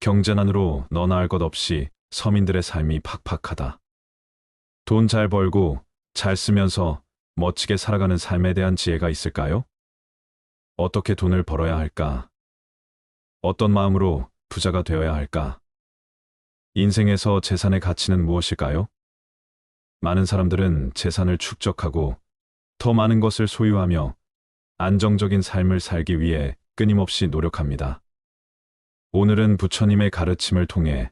경제난으로 너나 할 것 없이 서민들의 삶이 팍팍하다. 돈 잘 벌고 잘 쓰면서 멋지게 살아가는 삶에 대한 지혜가 있을까요? 어떻게 돈을 벌어야 할까? 어떤 마음으로 부자가 되어야 할까? 인생에서 재산의 가치는 무엇일까요? 많은 사람들은 재산을 축적하고 더 많은 것을 소유하며 안정적인 삶을 살기 위해 끊임없이 노력합니다. 오늘은 부처님의 가르침을 통해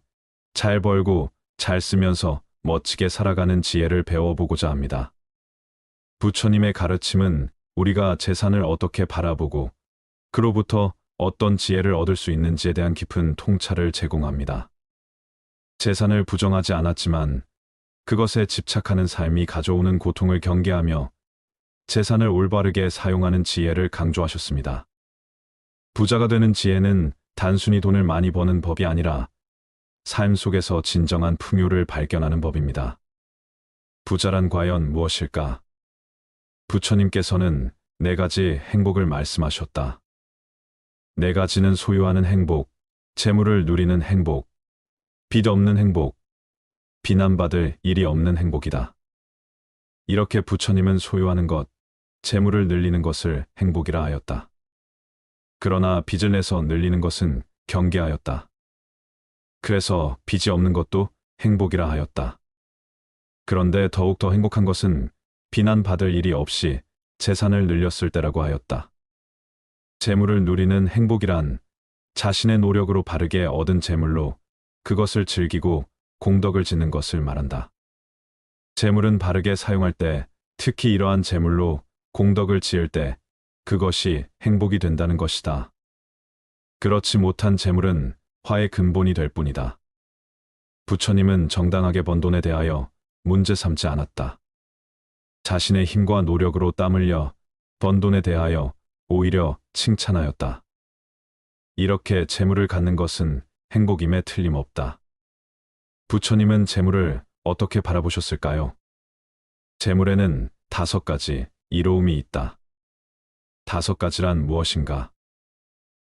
잘 벌고 잘 쓰면서 멋지게 살아가는 지혜를 배워보고자 합니다. 부처님의 가르침은 우리가 재산을 어떻게 바라보고 그로부터 어떤 지혜를 얻을 수 있는지에 대한 깊은 통찰을 제공합니다. 재산을 부정하지 않았지만 그것에 집착하는 삶이 가져오는 고통을 경계하며 재산을 올바르게 사용하는 지혜를 강조하셨습니다. 부자가 되는 지혜는 단순히 돈을 많이 버는 법이 아니라 삶 속에서 진정한 풍요를 발견하는 법입니다. 부자란 과연 무엇일까? 부처님께서는 네 가지 행복을 말씀하셨다. 네 가지는 소유하는 행복, 재물을 누리는 행복, 빚 없는 행복, 비난받을 일이 없는 행복이다. 이렇게 부처님은 소유하는 것, 재물을 늘리는 것을 행복이라 하였다. 그러나 빚을 내서 늘리는 것은 경계하였다. 그래서 빚이 없는 것도 행복이라 하였다. 그런데 더욱 더 행복한 것은 비난받을 일이 없이 재산을 늘렸을 때라고 하였다. 재물을 누리는 행복이란 자신의 노력으로 바르게 얻은 재물로 그것을 즐기고 공덕을 짓는 것을 말한다. 재물은 바르게 사용할 때, 특히 이러한 재물로 공덕을 지을 때 그것이 행복이 된다는 것이다. 그렇지 못한 재물은 화의 근본이 될 뿐이다. 부처님은 정당하게 번 돈에 대하여 문제 삼지 않았다. 자신의 힘과 노력으로 땀 흘려 번 돈에 대하여 오히려 칭찬하였다. 이렇게 재물을 갖는 것은 행복임에 틀림없다. 부처님은 재물을 어떻게 바라보셨을까요? 재물에는 5가지 이로움이 있다. 5가지란 무엇인가?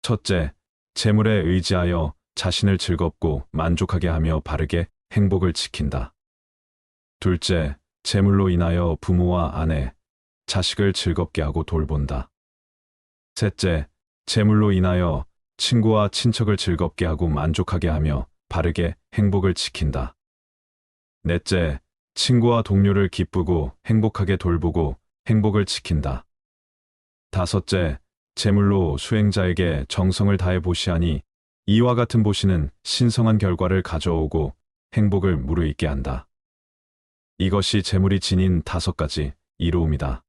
첫째, 재물에 의지하여 자신을 즐겁고 만족하게 하며 바르게 행복을 지킨다. 둘째, 재물로 인하여 부모와 아내, 자식을 즐겁게 하고 돌본다. 셋째, 재물로 인하여 친구와 친척을 즐겁게 하고 만족하게 하며 바르게 행복을 지킨다. 넷째, 친구와 동료를 기쁘고 행복하게 돌보고 행복을 지킨다. 다섯째, 재물로 수행자에게 정성을 다해 보시하니 이와 같은 보시는 신성한 결과를 가져오고 행복을 무르익게 한다. 이것이 재물이 지닌 5가지 이로움이다.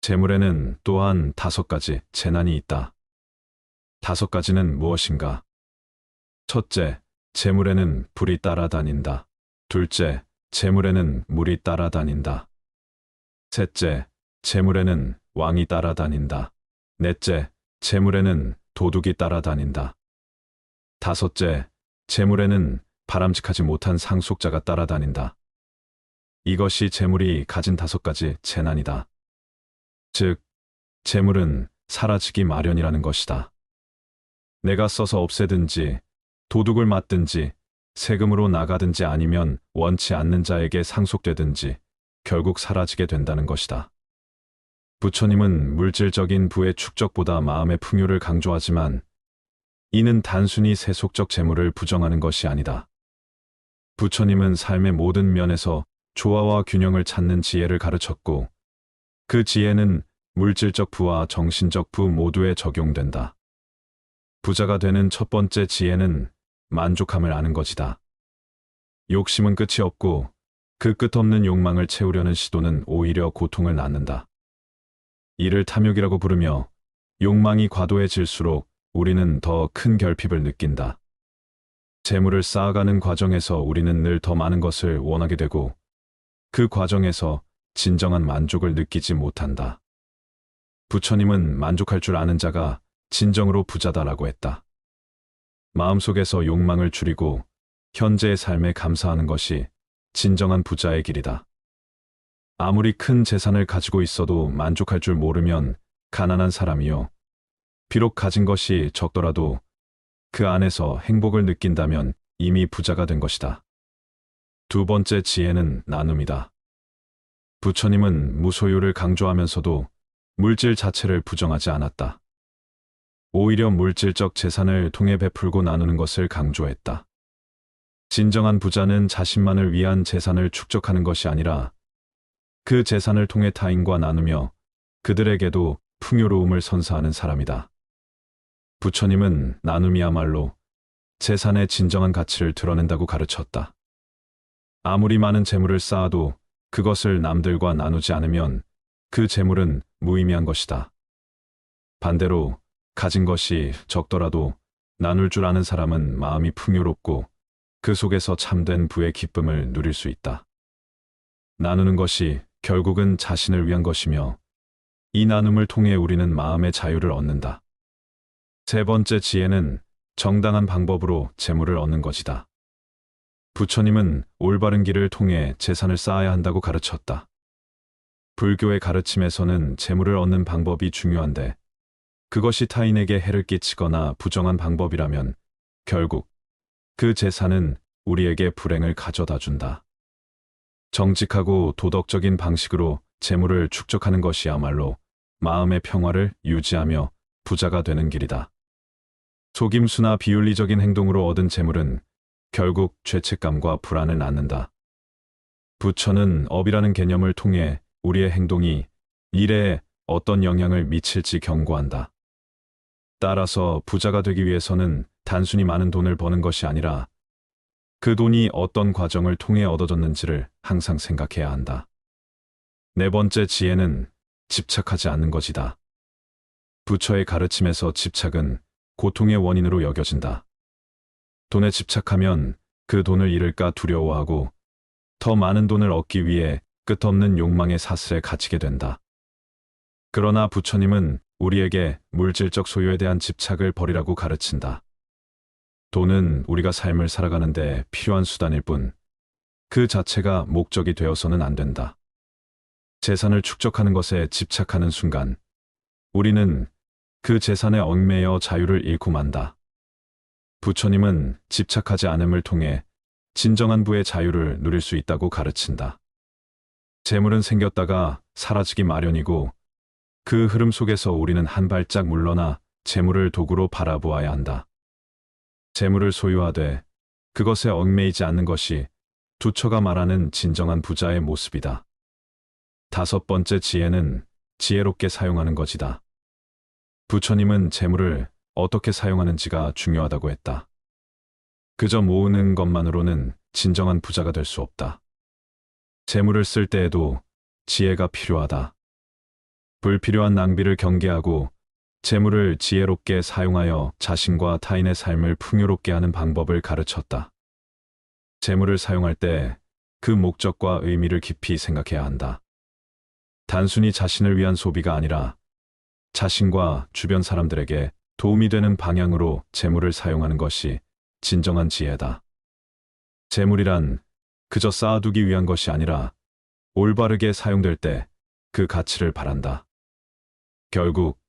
재물에는 또한 5가지 재난이 있다. 5가지는 무엇인가? 첫째, 재물에는 불이 따라다닌다. 둘째, 재물에는 물이 따라다닌다. 셋째, 재물에는 왕이 따라다닌다. 넷째, 재물에는 도둑이 따라다닌다. 다섯째, 재물에는 바람직하지 못한 상속자가 따라다닌다. 이것이 재물이 가진 5가지 재난이다. 즉, 재물은 사라지기 마련이라는 것이다. 내가 써서 없애든지, 도둑을 맞든지, 세금으로 나가든지 아니면 원치 않는 자에게 상속되든지 결국 사라지게 된다는 것이다. 부처님은 물질적인 부의 축적보다 마음의 풍요를 강조하지만 이는 단순히 세속적 재물을 부정하는 것이 아니다. 부처님은 삶의 모든 면에서 조화와 균형을 찾는 지혜를 가르쳤고 그 지혜는 물질적 부와 정신적 부 모두에 적용된다. 부자가 되는 첫 번째 지혜는 만족함을 아는 것이다. 욕심은 끝이 없고 그 끝없는 욕망을 채우려는 시도는 오히려 고통을 낳는다. 이를 탐욕이라고 부르며 욕망이 과도해질수록 우리는 더 큰 결핍을 느낀다. 재물을 쌓아가는 과정에서 우리는 늘 더 많은 것을 원하게 되고 그 과정에서 진정한 만족을 느끼지 못한다. 부처님은 만족할 줄 아는 자가 진정으로 부자다라고 했다. 마음속에서 욕망을 줄이고 현재의 삶에 감사하는 것이 진정한 부자의 길이다. 아무리 큰 재산을 가지고 있어도 만족할 줄 모르면 가난한 사람이요. 비록 가진 것이 적더라도 그 안에서 행복을 느낀다면 이미 부자가 된 것이다. 두 번째 지혜는 나눔이다. 부처님은 무소유를 강조하면서도 물질 자체를 부정하지 않았다. 오히려 물질적 재산을 통해 베풀고 나누는 것을 강조했다. 진정한 부자는 자신만을 위한 재산을 축적하는 것이 아니라 그 재산을 통해 타인과 나누며 그들에게도 풍요로움을 선사하는 사람이다. 부처님은 나눔이야말로 재산의 진정한 가치를 드러낸다고 가르쳤다. 아무리 많은 재물을 쌓아도 그것을 남들과 나누지 않으면 그 재물은 무의미한 것이다. 반대로 가진 것이 적더라도 나눌 줄 아는 사람은 마음이 풍요롭고 그 속에서 참된 부의 기쁨을 누릴 수 있다. 나누는 것이 결국은 자신을 위한 것이며 이 나눔을 통해 우리는 마음의 자유를 얻는다. 세 번째 지혜는 정당한 방법으로 재물을 얻는 것이다. 부처님은 올바른 길을 통해 재산을 쌓아야 한다고 가르쳤다. 불교의 가르침에서는 재물을 얻는 방법이 중요한데 그것이 타인에게 해를 끼치거나 부정한 방법이라면 결국 그 재산은 우리에게 불행을 가져다 준다. 정직하고 도덕적인 방식으로 재물을 축적하는 것이야말로 마음의 평화를 유지하며 부자가 되는 길이다. 속임수나 비윤리적인 행동으로 얻은 재물은 결국 죄책감과 불안을 낳는다. 부처는 업이라는 개념을 통해 우리의 행동이 미래에 어떤 영향을 미칠지 경고한다. 따라서 부자가 되기 위해서는 단순히 많은 돈을 버는 것이 아니라 그 돈이 어떤 과정을 통해 얻어졌는지를 항상 생각해야 한다. 네 번째 지혜는 집착하지 않는 것이다. 부처의 가르침에서 집착은 고통의 원인으로 여겨진다. 돈에 집착하면 그 돈을 잃을까 두려워하고 더 많은 돈을 얻기 위해 끝없는 욕망의 사슬에 갇히게 된다. 그러나 부처님은 우리에게 물질적 소유에 대한 집착을 버리라고 가르친다. 돈은 우리가 삶을 살아가는데 필요한 수단일 뿐, 그 자체가 목적이 되어서는 안 된다. 재산을 축적하는 것에 집착하는 순간, 우리는 그 재산에 얽매여 자유를 잃고 만다. 부처님은 집착하지 않음을 통해 진정한 부의 자유를 누릴 수 있다고 가르친다. 재물은 생겼다가 사라지기 마련이고 그 흐름 속에서 우리는 한 발짝 물러나 재물을 도구로 바라보아야 한다. 재물을 소유하되 그것에 얽매이지 않는 것이 두처가 말하는 진정한 부자의 모습이다. 다섯 번째 지혜는 지혜롭게 사용하는 것이다. 부처님은 재물을 어떻게 사용하는지가 중요하다고 했다. 그저 모으는 것만으로는 진정한 부자가 될 수 없다. 재물을 쓸 때에도 지혜가 필요하다. 불필요한 낭비를 경계하고 재물을 지혜롭게 사용하여 자신과 타인의 삶을 풍요롭게 하는 방법을 가르쳤다. 재물을 사용할 때 그 목적과 의미를 깊이 생각해야 한다. 단순히 자신을 위한 소비가 아니라 자신과 주변 사람들에게 도움이 되는 방향으로 재물을 사용하는 것이 진정한 지혜다. 재물이란 그저 쌓아두기 위한 것이 아니라 올바르게 사용될 때 그 가치를 바란다. 결국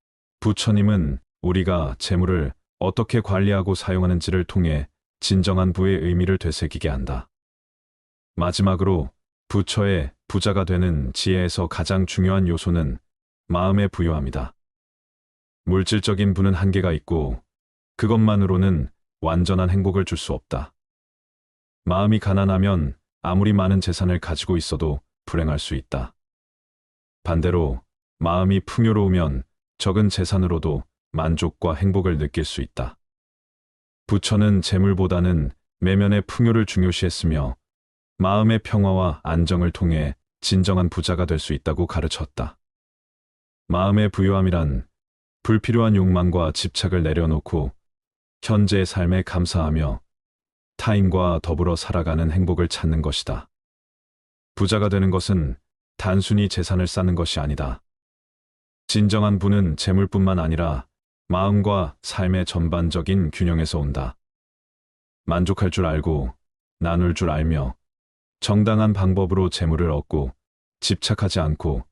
부처님은 우리가 재물을 어떻게 관리하고 사용하는지를 통해 진정한 부의 의미를 되새기게 한다. 마지막으로 부처의 부자가 되는 지혜에서 가장 중요한 요소는 마음의 부유함이다. 물질적인 부는 한계가 있고 그것만으로는 완전한 행복을 줄 수 없다. 마음이 가난하면 아무리 많은 재산을 가지고 있어도 불행할 수 있다. 반대로 마음이 풍요로우면 적은 재산으로도 만족과 행복을 느낄 수 있다. 부처는 재물보다는 내면의 풍요를 중요시했으며 마음의 평화와 안정을 통해 진정한 부자가 될 수 있다고 가르쳤다. 마음의 부유함이란 불필요한 욕망과 집착을 내려놓고 현재의 삶에 감사하며 타인과 더불어 살아가는 행복을 찾는 것이다. 부자가 되는 것은 단순히 재산을 쌓는 것이 아니다. 진정한 부는 재물뿐만 아니라 마음과 삶의 전반적인 균형에서 온다. 만족할 줄 알고 나눌 줄 알며 정당한 방법으로 재물을 얻고 집착하지 않고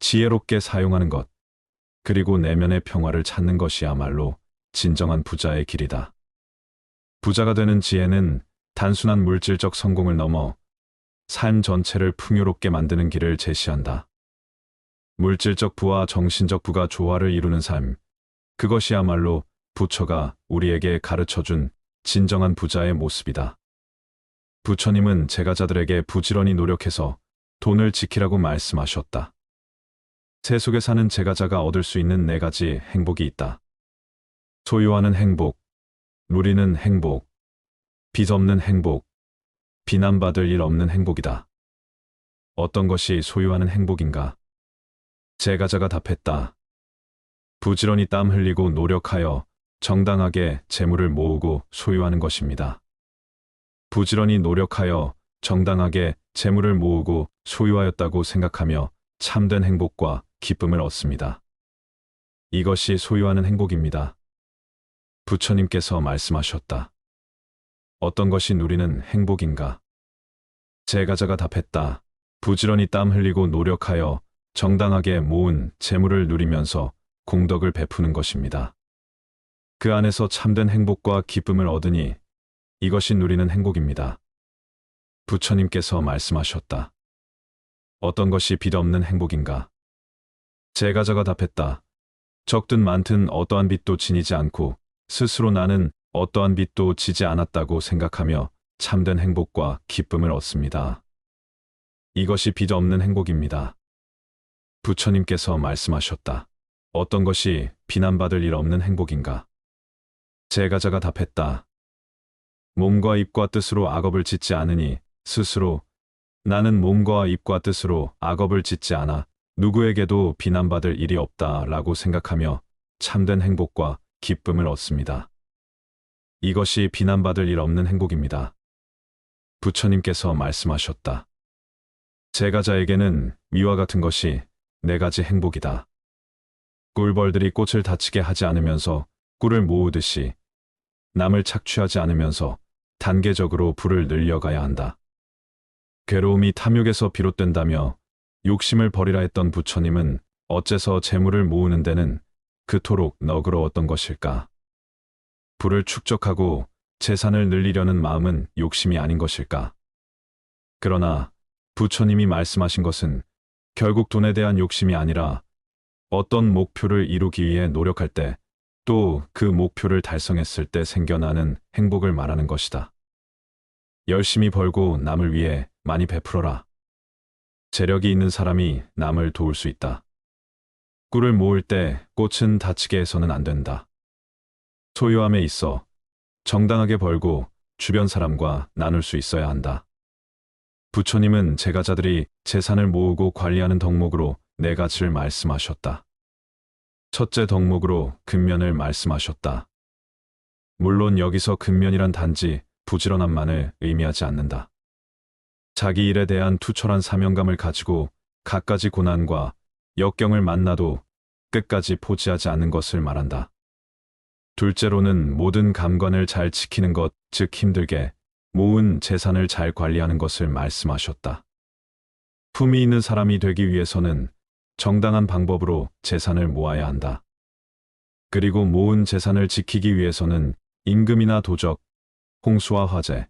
지혜롭게 사용하는 것, 그리고 내면의 평화를 찾는 것이야말로 진정한 부자의 길이다. 부자가 되는 지혜는 단순한 물질적 성공을 넘어 삶 전체를 풍요롭게 만드는 길을 제시한다. 물질적 부와 정신적 부가 조화를 이루는 삶, 그것이야말로 부처가 우리에게 가르쳐준 진정한 부자의 모습이다. 부처님은 제가자들에게 부지런히 노력해서 돈을 지키라고 말씀하셨다. 세속에 사는 제가자가 얻을 수 있는 4가지 행복이 있다. 소유하는 행복, 누리는 행복, 빚 없는 행복, 비난받을 일 없는 행복이다. 어떤 것이 소유하는 행복인가? 제가자가 답했다. 부지런히 땀 흘리고 노력하여 정당하게 재물을 모으고 소유하는 것입니다. 부지런히 노력하여 정당하게 재물을 모으고 소유하였다고 생각하며 참된 행복과 기쁨을 얻습니다. 이것이 소유하는 행복입니다. 부처님께서 말씀하셨다. 어떤 것이 누리는 행복인가? 제가자가 답했다. 부지런히 땀 흘리고 노력하여 정당하게 모은 재물을 누리면서 공덕을 베푸는 것입니다. 그 안에서 참된 행복과 기쁨을 얻으니 이것이 누리는 행복입니다. 부처님께서 말씀하셨다. 어떤 것이 빚 없는 행복인가? 제가자가 답했다. 적든 많든 어떠한 빚도 지니지 않고 스스로 나는 어떠한 빚도 지지 않았다고 생각하며 참된 행복과 기쁨을 얻습니다. 이것이 빚 없는 행복입니다. 부처님께서 말씀하셨다. 어떤 것이 비난받을 일 없는 행복인가? 제가자가 답했다. 몸과 입과 뜻으로 악업을 짓지 않으니 스스로 나는 몸과 입과 뜻으로 악업을 짓지 않아 누구에게도 비난받을 일이 없다라고 생각하며 참된 행복과 기쁨을 얻습니다. 이것이 비난받을 일 없는 행복입니다. 부처님께서 말씀하셨다. 제가자에게는 위와 같은 것이 4가지 행복이다. 꿀벌들이 꽃을 다치게 하지 않으면서 꿀을 모으듯이 남을 착취하지 않으면서 단계적으로 부를 늘려가야 한다. 괴로움이 탐욕에서 비롯된다며 욕심을 버리라 했던 부처님은 어째서 재물을 모으는 데는 그토록 너그러웠던 것일까? 부를 축적하고 재산을 늘리려는 마음은 욕심이 아닌 것일까? 그러나 부처님이 말씀하신 것은 결국 돈에 대한 욕심이 아니라 어떤 목표를 이루기 위해 노력할 때 또 그 목표를 달성했을 때 생겨나는 행복을 말하는 것이다. 열심히 벌고 남을 위해 많이 베풀어라. 재력이 있는 사람이 남을 도울 수 있다. 꿀을 모을 때 꽃은 다치게 해서는 안 된다. 소유함에 있어 정당하게 벌고 주변 사람과 나눌 수 있어야 한다. 부처님은 제가자들이 재산을 모으고 관리하는 덕목으로 4가지를 말씀하셨다. 첫째 덕목으로 근면을 말씀하셨다. 물론 여기서 근면이란 단지 부지런함만을 의미하지 않는다. 자기 일에 대한 투철한 사명감을 가지고 갖가지 고난과 역경을 만나도 끝까지 포기하지 않는 것을 말한다. 둘째로는 모든 감관을 잘 지키는 것, 즉 힘들게 모은 재산을 잘 관리하는 것을 말씀하셨다. 품위 있는 사람이 되기 위해서는 정당한 방법으로 재산을 모아야 한다. 그리고 모은 재산을 지키기 위해서는 임금이나 도적, 홍수와 화재,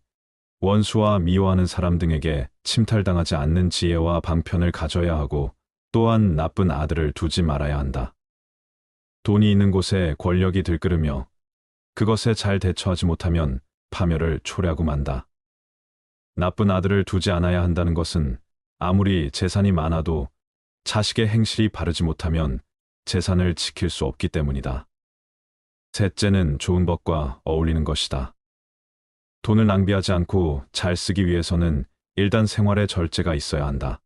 원수와 미워하는 사람 등에게 침탈당하지 않는 지혜와 방편을 가져야 하고 또한 나쁜 아들을 두지 말아야 한다. 돈이 있는 곳에 권력이 들끓으며 그것에 잘 대처하지 못하면 파멸을 초래하고 만다. 나쁜 아들을 두지 않아야 한다는 것은 아무리 재산이 많아도 자식의 행실이 바르지 못하면 재산을 지킬 수 없기 때문이다. 셋째는 좋은 법과 어울리는 것이다. 돈을 낭비하지 않고 잘 쓰기 위해서는 일단 생활의 절제가 있어야 한다.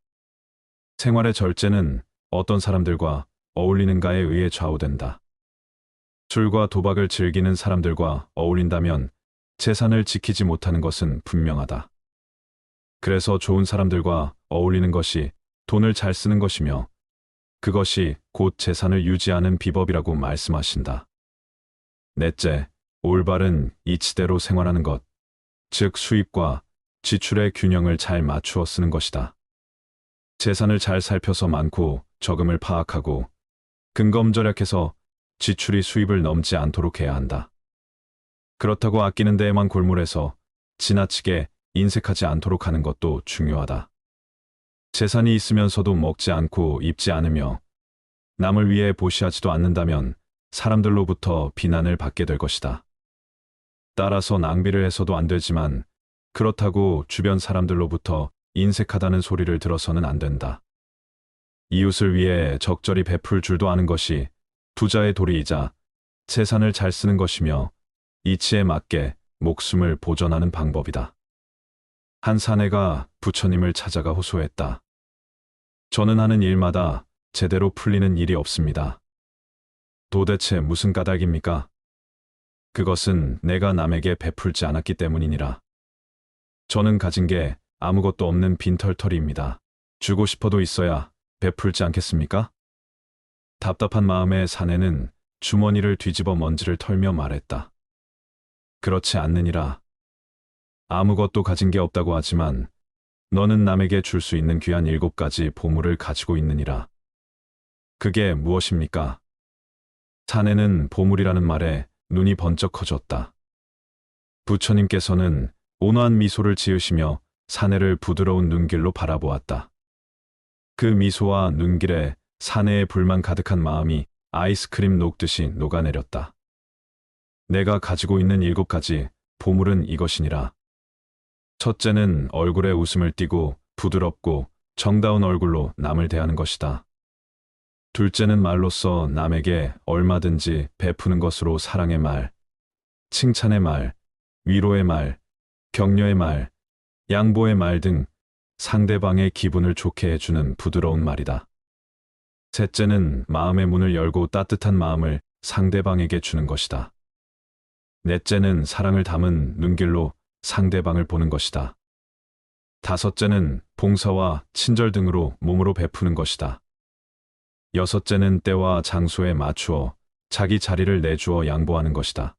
생활의 절제는 어떤 사람들과 어울리는가에 의해 좌우된다. 술과 도박을 즐기는 사람들과 어울린다면 재산을 지키지 못하는 것은 분명하다. 그래서 좋은 사람들과 어울리는 것이 돈을 잘 쓰는 것이며 그것이 곧 재산을 유지하는 비법이라고 말씀하신다. 넷째, 올바른 이치대로 생활하는 것, 즉 수입과 지출의 균형을 잘 맞추어 쓰는 것이다. 재산을 잘 살펴서 많고 적음을 파악하고 근검절약해서 지출이 수입을 넘지 않도록 해야 한다. 그렇다고 아끼는 데에만 골몰해서 지나치게 인색하지 않도록 하는 것도 중요하다. 재산이 있으면서도 먹지 않고 입지 않으며 남을 위해 보시하지도 않는다면 사람들로부터 비난을 받게 될 것이다. 따라서 낭비를 해서도 안 되지만 그렇다고 주변 사람들로부터 인색하다는 소리를 들어서는 안 된다. 이웃을 위해 적절히 베풀 줄도 아는 것이 부자의 도리이자 재산을 잘 쓰는 것이며 이치에 맞게 목숨을 보존하는 방법이다. 한 사내가 부처님을 찾아가 호소했다. 저는 하는 일마다 제대로 풀리는 일이 없습니다. 도대체 무슨 까닭입니까? 그것은 내가 남에게 베풀지 않았기 때문이니라. 저는 가진 게 아무것도 없는 빈털터리입니다. 주고 싶어도 있어야 베풀지 않겠습니까? 답답한 마음에 사내는 주머니를 뒤집어 먼지를 털며 말했다. 그렇지 않느니라. 아무것도 가진 게 없다고 하지만 너는 남에게 줄 수 있는 귀한 7가지 보물을 가지고 있느니라. 그게 무엇입니까? 사내는 보물이라는 말에 눈이 번쩍 커졌다. 부처님께서는 온화한 미소를 지으시며 사내를 부드러운 눈길로 바라보았다. 그 미소와 눈길에 사내의 불만 가득한 마음이 아이스크림 녹듯이 녹아내렸다. 내가 가지고 있는 7가지 보물은 이것이니라. 첫째는 얼굴에 웃음을 띠고 부드럽고 정다운 얼굴로 남을 대하는 것이다. 둘째는 말로써 남에게 얼마든지 베푸는 것으로 사랑의 말, 칭찬의 말, 위로의 말, 격려의 말, 양보의 말 등 상대방의 기분을 좋게 해주는 부드러운 말이다. 셋째는 마음의 문을 열고 따뜻한 마음을 상대방에게 주는 것이다. 넷째는 사랑을 담은 눈길로 상대방을 보는 것이다. 다섯째는 봉사와 친절 등으로 몸으로 베푸는 것이다. 여섯째는 때와 장소에 맞추어 자기 자리를 내주어 양보하는 것이다.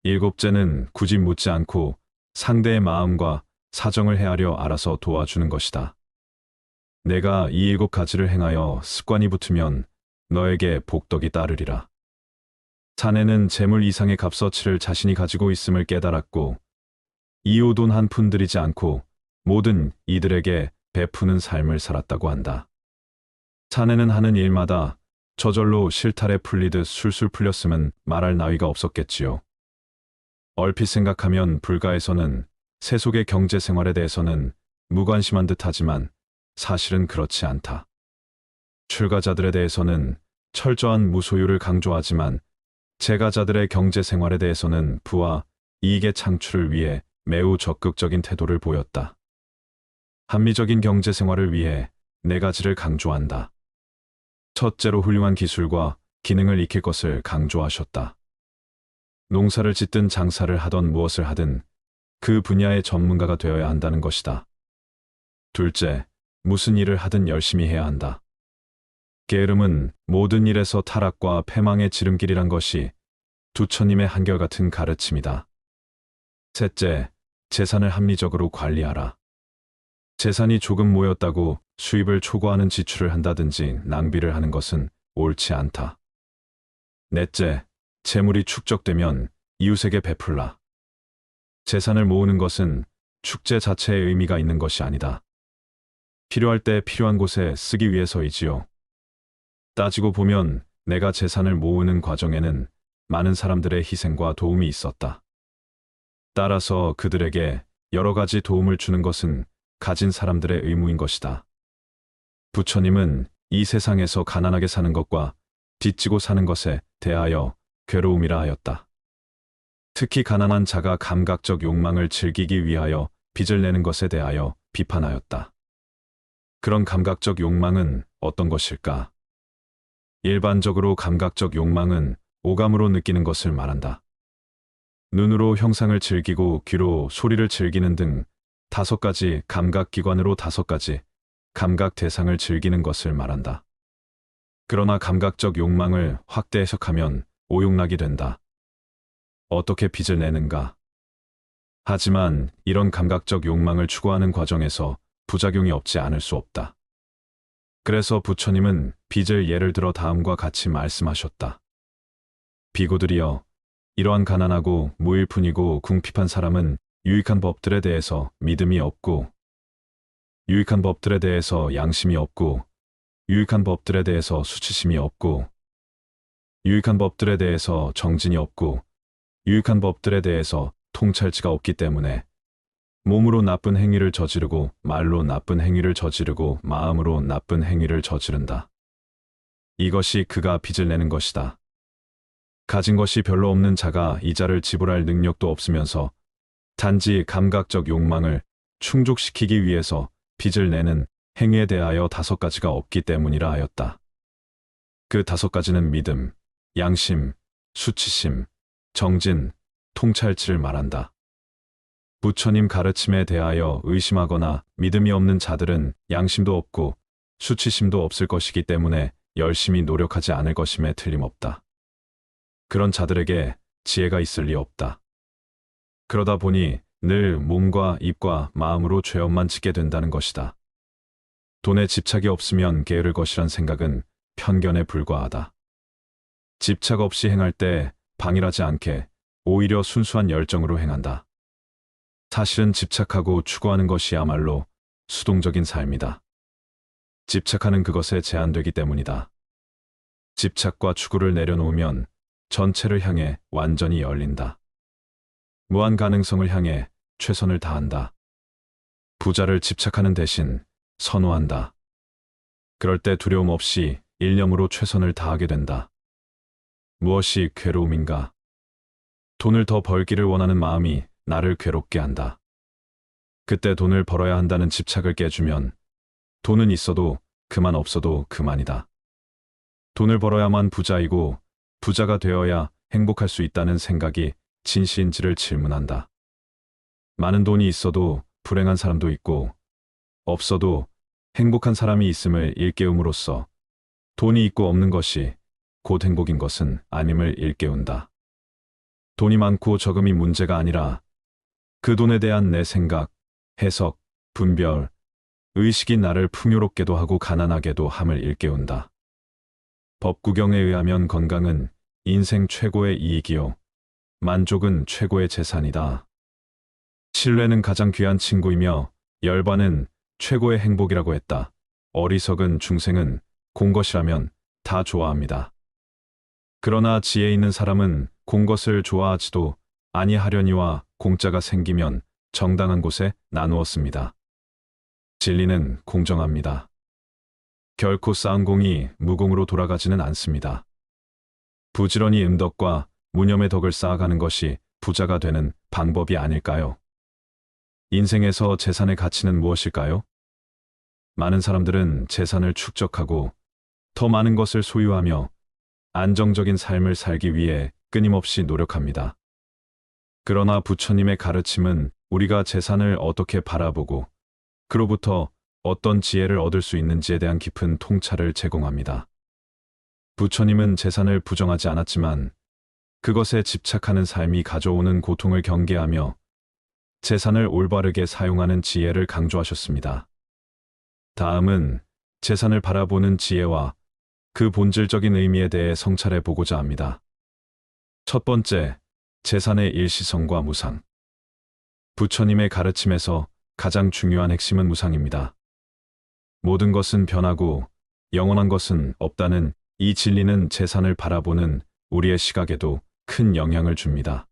일곱째는 굳이 묻지 않고 상대의 마음과 사정을 헤아려 알아서 도와주는 것이다. 내가 이 7가지를 행하여 습관이 붙으면 너에게 복덕이 따르리라. 사내는 재물 이상의 값어치를 자신이 가지고 있음을 깨달았고 이웃 돈 한 푼 들이지 않고 모든 이들에게 베푸는 삶을 살았다고 한다. 사내는 하는 일마다 저절로 실타래 풀리듯 술술 풀렸으면 말할 나위가 없었겠지요. 얼핏 생각하면 불가에서는 세속의 경제 생활에 대해서는 무관심한 듯 하지만 사실은 그렇지 않다. 출가자들에 대해서는 철저한 무소유를 강조하지만 재가자들의 경제 생활에 대해서는 부와 이익의 창출을 위해 매우 적극적인 태도를 보였다. 합리적인 경제 생활을 위해 4가지를 강조한다. 첫째로 훌륭한 기술과 기능을 익힐 것을 강조하셨다. 농사를 짓든 장사를 하던 무엇을 하든 그 분야의 전문가가 되어야 한다는 것이다. 둘째, 무슨 일을 하든 열심히 해야 한다. 게으름은 모든 일에서 타락과 패망의 지름길이란 것이 부처님의 한결같은 가르침이다. 셋째, 재산을 합리적으로 관리하라. 재산이 조금 모였다고 수입을 초과하는 지출을 한다든지 낭비를 하는 것은 옳지 않다. 넷째, 재물이 축적되면 이웃에게 베풀라. 재산을 모으는 것은 축제 자체의 의미가 있는 것이 아니다. 필요할 때 필요한 곳에 쓰기 위해서이지요. 따지고 보면 내가 재산을 모으는 과정에는 많은 사람들의 희생과 도움이 있었다. 따라서 그들에게 여러 가지 도움을 주는 것은 가진 사람들의 의무인 것이다. 부처님은 이 세상에서 가난하게 사는 것과 빚지고 사는 것에 대하여 괴로움이라 하였다. 특히 가난한 자가 감각적 욕망을 즐기기 위하여 빚을 내는 것에 대하여 비판하였다. 그런 감각적 욕망은 어떤 것일까? 일반적으로 감각적 욕망은 오감으로 느끼는 것을 말한다. 눈으로 형상을 즐기고 귀로 소리를 즐기는 등 5가지 감각기관으로 5가지 감각 대상을 즐기는 것을 말한다. 그러나 감각적 욕망을 확대 해석하면 오용락이 된다. 어떻게 빚을 내는가? 하지만 이런 감각적 욕망을 추구하는 과정에서 부작용이 없지 않을 수 없다. 그래서 부처님은 빚을 예를 들어 다음과 같이 말씀하셨다. 비구들이여, 이러한 가난하고 무일푼이고 궁핍한 사람은 유익한 법들에 대해서 믿음이 없고, 유익한 법들에 대해서 양심이 없고, 유익한 법들에 대해서 수치심이 없고, 유익한 법들에 대해서 정진이 없고, 유익한 법들에 대해서 통찰지가 없기 때문에 몸으로 나쁜 행위를 저지르고 말로 나쁜 행위를 저지르고 마음으로 나쁜 행위를 저지른다. 이것이 그가 빚을 내는 것이다. 가진 것이 별로 없는 자가 이자를 지불할 능력도 없으면서 단지 감각적 욕망을 충족시키기 위해서 빚을 내는 행위에 대하여 5가지가 없기 때문이라 하였다. 그 5가지는 믿음, 양심, 수치심, 정진, 통찰치를 말한다. 부처님 가르침에 대하여 의심하거나 믿음이 없는 자들은 양심도 없고 수치심도 없을 것이기 때문에 열심히 노력하지 않을 것임에 틀림없다. 그런 자들에게 지혜가 있을 리 없다. 그러다 보니 늘 몸과 입과 마음으로 죄업만 짓게 된다는 것이다. 돈에 집착이 없으면 게으를 것이란 생각은 편견에 불과하다. 집착 없이 행할 때 방일하지 않게 오히려 순수한 열정으로 행한다. 사실은 집착하고 추구하는 것이야말로 수동적인 삶이다. 집착하는 그것에 제한되기 때문이다. 집착과 추구를 내려놓으면 전체를 향해 완전히 열린다. 무한 가능성을 향해 최선을 다한다. 부자를 집착하는 대신 선호한다. 그럴 때 두려움 없이 일념으로 최선을 다하게 된다. 무엇이 괴로움인가? 돈을 더 벌기를 원하는 마음이 나를 괴롭게 한다. 그때 돈을 벌어야 한다는 집착을 깨주면 돈은 있어도 그만 없어도 그만이다. 돈을 벌어야만 부자이고 부자가 되어야 행복할 수 있다는 생각이 진실인지를 질문한다. 많은 돈이 있어도 불행한 사람도 있고 없어도 행복한 사람이 있음을 일깨움으로써 돈이 있고 없는 것이 곧 행복인 것은 아님을 일깨운다. 돈이 많고 적음이 문제가 아니라 그 돈에 대한 내 생각, 해석, 분별, 의식이 나를 풍요롭게도 하고 가난하게도 함을 일깨운다. 법구경에 의하면 건강은 인생 최고의 이익이요. 만족은 최고의 재산이다. 신뢰는 가장 귀한 친구이며 열반은 최고의 행복이라고 했다. 어리석은 중생은 공것이라면 다 좋아합니다. 그러나 지혜 있는 사람은 공것을 좋아하지도 아니하려니와 공짜가 생기면 정당한 곳에 나누었습니다. 진리는 공정합니다. 결코 쌓은 공이 무공으로 돌아가지는 않습니다. 부지런히 음덕과 무념의 덕을 쌓아가는 것이 부자가 되는 방법이 아닐까요? 인생에서 재산의 가치는 무엇일까요? 많은 사람들은 재산을 축적하고 더 많은 것을 소유하며 안정적인 삶을 살기 위해 끊임없이 노력합니다. 그러나 부처님의 가르침은 우리가 재산을 어떻게 바라보고 그로부터 어떤 지혜를 얻을 수 있는지에 대한 깊은 통찰을 제공합니다. 부처님은 재산을 부정하지 않았지만 그것에 집착하는 삶이 가져오는 고통을 경계하며 재산을 올바르게 사용하는 지혜를 강조하셨습니다. 다음은 재산을 바라보는 지혜와 그 본질적인 의미에 대해 성찰해 보고자 합니다. 첫 번째, 재산의 일시성과 무상. 부처님의 가르침에서 가장 중요한 핵심은 무상입니다. 모든 것은 변하고 영원한 것은 없다는 이 진리는 재산을 바라보는 우리의 시각에도 큰 영향을 줍니다.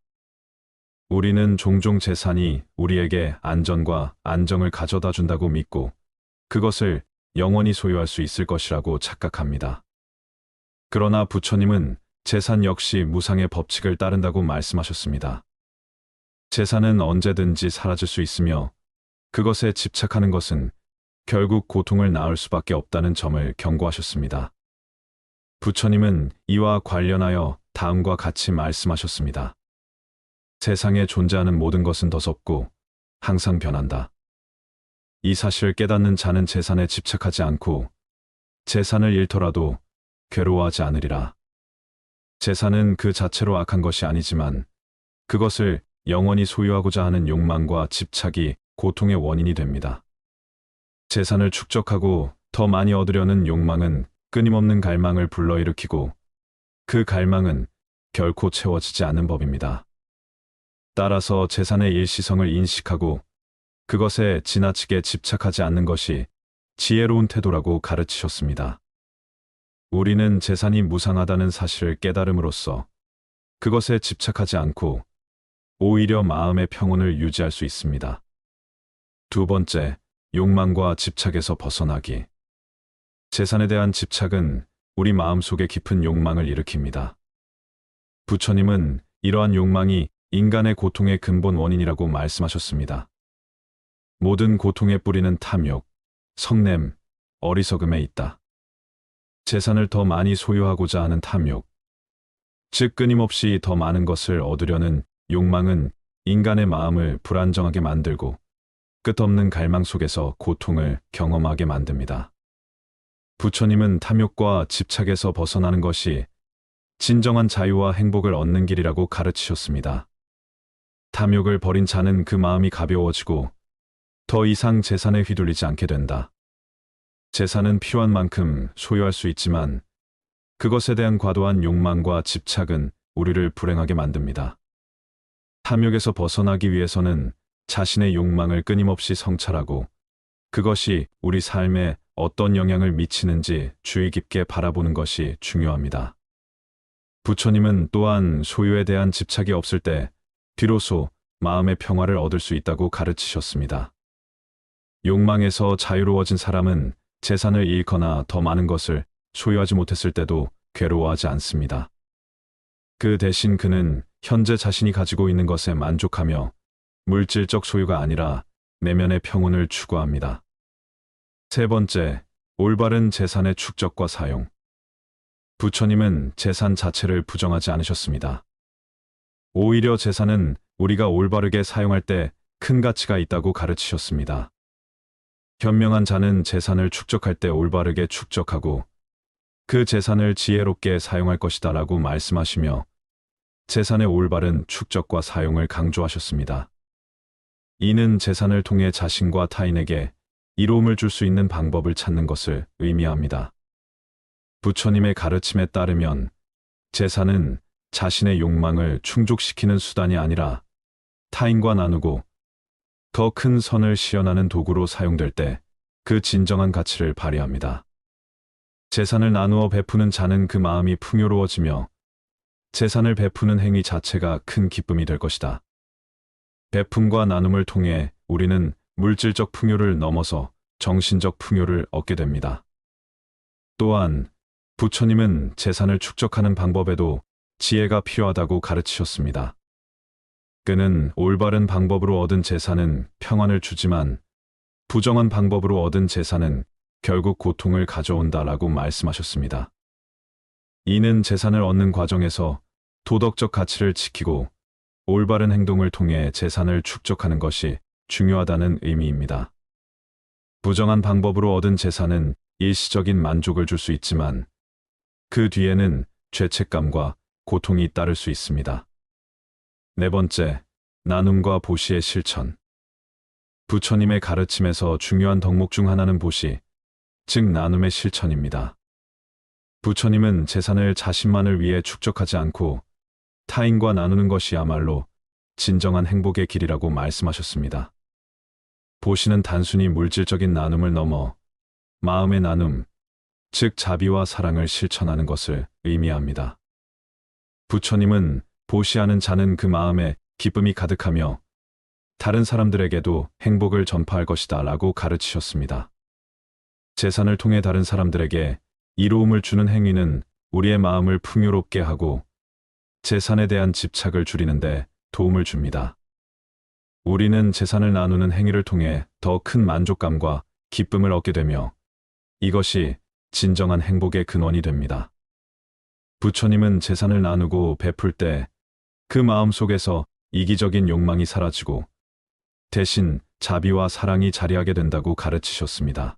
우리는 종종 재산이 우리에게 안전과 안정을 가져다 준다고 믿고 그것을 영원히 소유할 수 있을 것이라고 착각합니다. 그러나 부처님은 재산 역시 무상의 법칙을 따른다고 말씀하셨습니다. 재산은 언제든지 사라질 수 있으며 그것에 집착하는 것은 결국 고통을 낳을 수밖에 없다는 점을 경고하셨습니다. 부처님은 이와 관련하여 다음과 같이 말씀하셨습니다. 세상에 존재하는 모든 것은 더섭고 항상 변한다. 이 사실을 깨닫는 자는 재산에 집착하지 않고 재산을 잃더라도 괴로워하지 않으리라. 재산은 그 자체로 악한 것이 아니지만 그것을 영원히 소유하고자 하는 욕망과 집착이 고통의 원인이 됩니다. 재산을 축적하고 더 많이 얻으려는 욕망은 끊임없는 갈망을 불러일으키고 그 갈망은 결코 채워지지 않는 법입니다. 따라서 재산의 일시성을 인식하고 그것에 지나치게 집착하지 않는 것이 지혜로운 태도라고 가르치셨습니다. 우리는 재산이 무상하다는 사실을 깨달음으로써 그것에 집착하지 않고 오히려 마음의 평온을 유지할 수 있습니다. 두 번째, 욕망과 집착에서 벗어나기. 재산에 대한 집착은 우리 마음속에 깊은 욕망을 일으킵니다. 부처님은 이러한 욕망이 인간의 고통의 근본 원인이라고 말씀하셨습니다. 모든 고통의 뿌리는 탐욕, 성냄, 어리석음에 있다. 재산을 더 많이 소유하고자 하는 탐욕, 즉 끊임없이 더 많은 것을 얻으려는 욕망은 인간의 마음을 불안정하게 만들고 끝없는 갈망 속에서 고통을 경험하게 만듭니다. 부처님은 탐욕과 집착에서 벗어나는 것이 진정한 자유와 행복을 얻는 길이라고 가르치셨습니다. 탐욕을 버린 자는 그 마음이 가벼워지고 더 이상 재산에 휘둘리지 않게 된다. 재산은 필요한 만큼 소유할 수 있지만 그것에 대한 과도한 욕망과 집착은 우리를 불행하게 만듭니다. 탐욕에서 벗어나기 위해서는 자신의 욕망을 끊임없이 성찰하고 그것이 우리 삶에 어떤 영향을 미치는지 주의 깊게 바라보는 것이 중요합니다. 부처님은 또한 소유에 대한 집착이 없을 때 비로소 마음의 평화를 얻을 수 있다고 가르치셨습니다. 욕망에서 자유로워진 사람은 재산을 잃거나 더 많은 것을 소유하지 못했을 때도 괴로워하지 않습니다. 그 대신 그는 현재 자신이 가지고 있는 것에 만족하며 물질적 소유가 아니라 내면의 평온을 추구합니다. 세 번째, 올바른 재산의 축적과 사용. 부처님은 재산 자체를 부정하지 않으셨습니다. 오히려 재산은 우리가 올바르게 사용할 때 큰 가치가 있다고 가르치셨습니다. 현명한 자는 재산을 축적할 때 올바르게 축적하고 그 재산을 지혜롭게 사용할 것이다 라고 말씀하시며 재산의 올바른 축적과 사용을 강조하셨습니다. 이는 재산을 통해 자신과 타인에게 이로움을 줄 수 있는 방법을 찾는 것을 의미합니다. 부처님의 가르침에 따르면 재산은 자신의 욕망을 충족시키는 수단이 아니라 타인과 나누고 더 큰 선을 실현하는 도구로 사용될 때 그 진정한 가치를 발휘합니다. 재산을 나누어 베푸는 자는 그 마음이 풍요로워지며 재산을 베푸는 행위 자체가 큰 기쁨이 될 것이다. 베품과 나눔을 통해 우리는 물질적 풍요를 넘어서 정신적 풍요를 얻게 됩니다. 또한 부처님은 재산을 축적하는 방법에도 지혜가 필요하다고 가르치셨습니다. 그는 올바른 방법으로 얻은 재산은 평안을 주지만 부정한 방법으로 얻은 재산은 결국 고통을 가져온다라고 말씀하셨습니다. 이는 재산을 얻는 과정에서 도덕적 가치를 지키고 올바른 행동을 통해 재산을 축적하는 것이 중요하다는 의미입니다. 부정한 방법으로 얻은 재산은 일시적인 만족을 줄 수 있지만 그 뒤에는 죄책감과 고통이 따를 수 있습니다. 네 번째, 나눔과 보시의 실천. 부처님의 가르침에서 중요한 덕목 중 하나는 보시, 즉 나눔의 실천입니다. 부처님은 재산을 자신만을 위해 축적하지 않고 타인과 나누는 것이야말로 진정한 행복의 길이라고 말씀하셨습니다. 보시는 단순히 물질적인 나눔을 넘어 마음의 나눔, 즉 자비와 사랑을 실천하는 것을 의미합니다. 부처님은 보시하는 자는 그 마음에 기쁨이 가득하며 다른 사람들에게도 행복을 전파할 것이다 라고 가르치셨습니다. 재산을 통해 다른 사람들에게 이로움을 주는 행위는 우리의 마음을 풍요롭게 하고 재산에 대한 집착을 줄이는데 도움을 줍니다. 우리는 재산을 나누는 행위를 통해 더 큰 만족감과 기쁨을 얻게 되며 이것이 진정한 행복의 근원이 됩니다. 부처님은 재산을 나누고 베풀 때 그 마음 속에서 이기적인 욕망이 사라지고 대신 자비와 사랑이 자리하게 된다고 가르치셨습니다.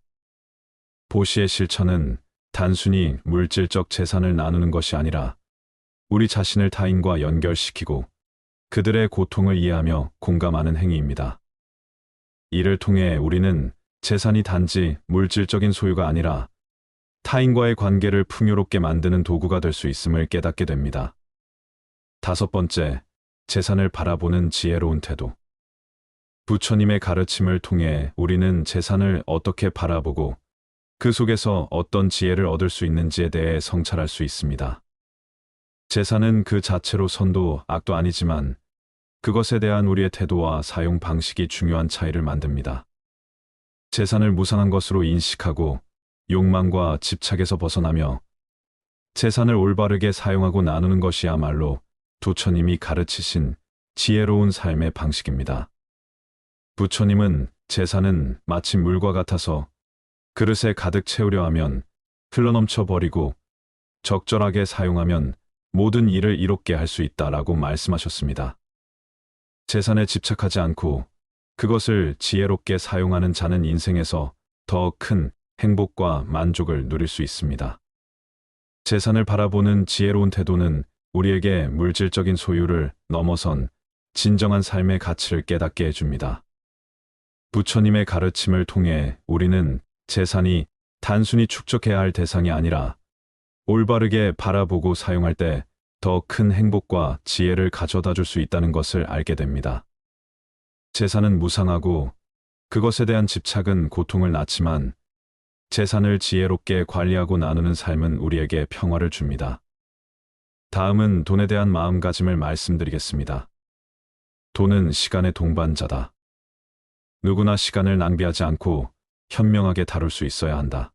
보시의 실천은 단순히 물질적 재산을 나누는 것이 아니라 우리 자신을 타인과 연결시키고 그들의 고통을 이해하며 공감하는 행위입니다. 이를 통해 우리는 재산이 단지 물질적인 소유가 아니라 타인과의 관계를 풍요롭게 만드는 도구가 될 수 있음을 깨닫게 됩니다. 5번째, 재산을 바라보는 지혜로운 태도. 부처님의 가르침을 통해 우리는 재산을 어떻게 바라보고 그 속에서 어떤 지혜를 얻을 수 있는지에 대해 성찰할 수 있습니다. 재산은 그 자체로 선도 악도 아니지만 그것에 대한 우리의 태도와 사용 방식이 중요한 차이를 만듭니다. 재산을 무상한 것으로 인식하고 욕망과 집착에서 벗어나며 재산을 올바르게 사용하고 나누는 것이야말로 부처님이 가르치신 지혜로운 삶의 방식입니다. 부처님은 재산은 마치 물과 같아서 그릇에 가득 채우려 하면 흘러넘쳐 버리고 적절하게 사용하면 모든 일을 이롭게 할 수 있다라고 말씀하셨습니다. 재산에 집착하지 않고 그것을 지혜롭게 사용하는 자는 인생에서 더 큰 행복과 만족을 누릴 수 있습니다. 재산을 바라보는 지혜로운 태도는 우리에게 물질적인 소유를 넘어선 진정한 삶의 가치를 깨닫게 해줍니다. 부처님의 가르침을 통해 우리는 재산이 단순히 축적해야 할 대상이 아니라 올바르게 바라보고 사용할 때 더 큰 행복과 지혜를 가져다 줄 수 있다는 것을 알게 됩니다. 재산은 무상하고 그것에 대한 집착은 고통을 낳지만 재산을 지혜롭게 관리하고 나누는 삶은 우리에게 평화를 줍니다. 다음은 돈에 대한 마음가짐을 말씀드리겠습니다. 돈은 시간의 동반자다. 누구나 시간을 낭비하지 않고 현명하게 다룰 수 있어야 한다.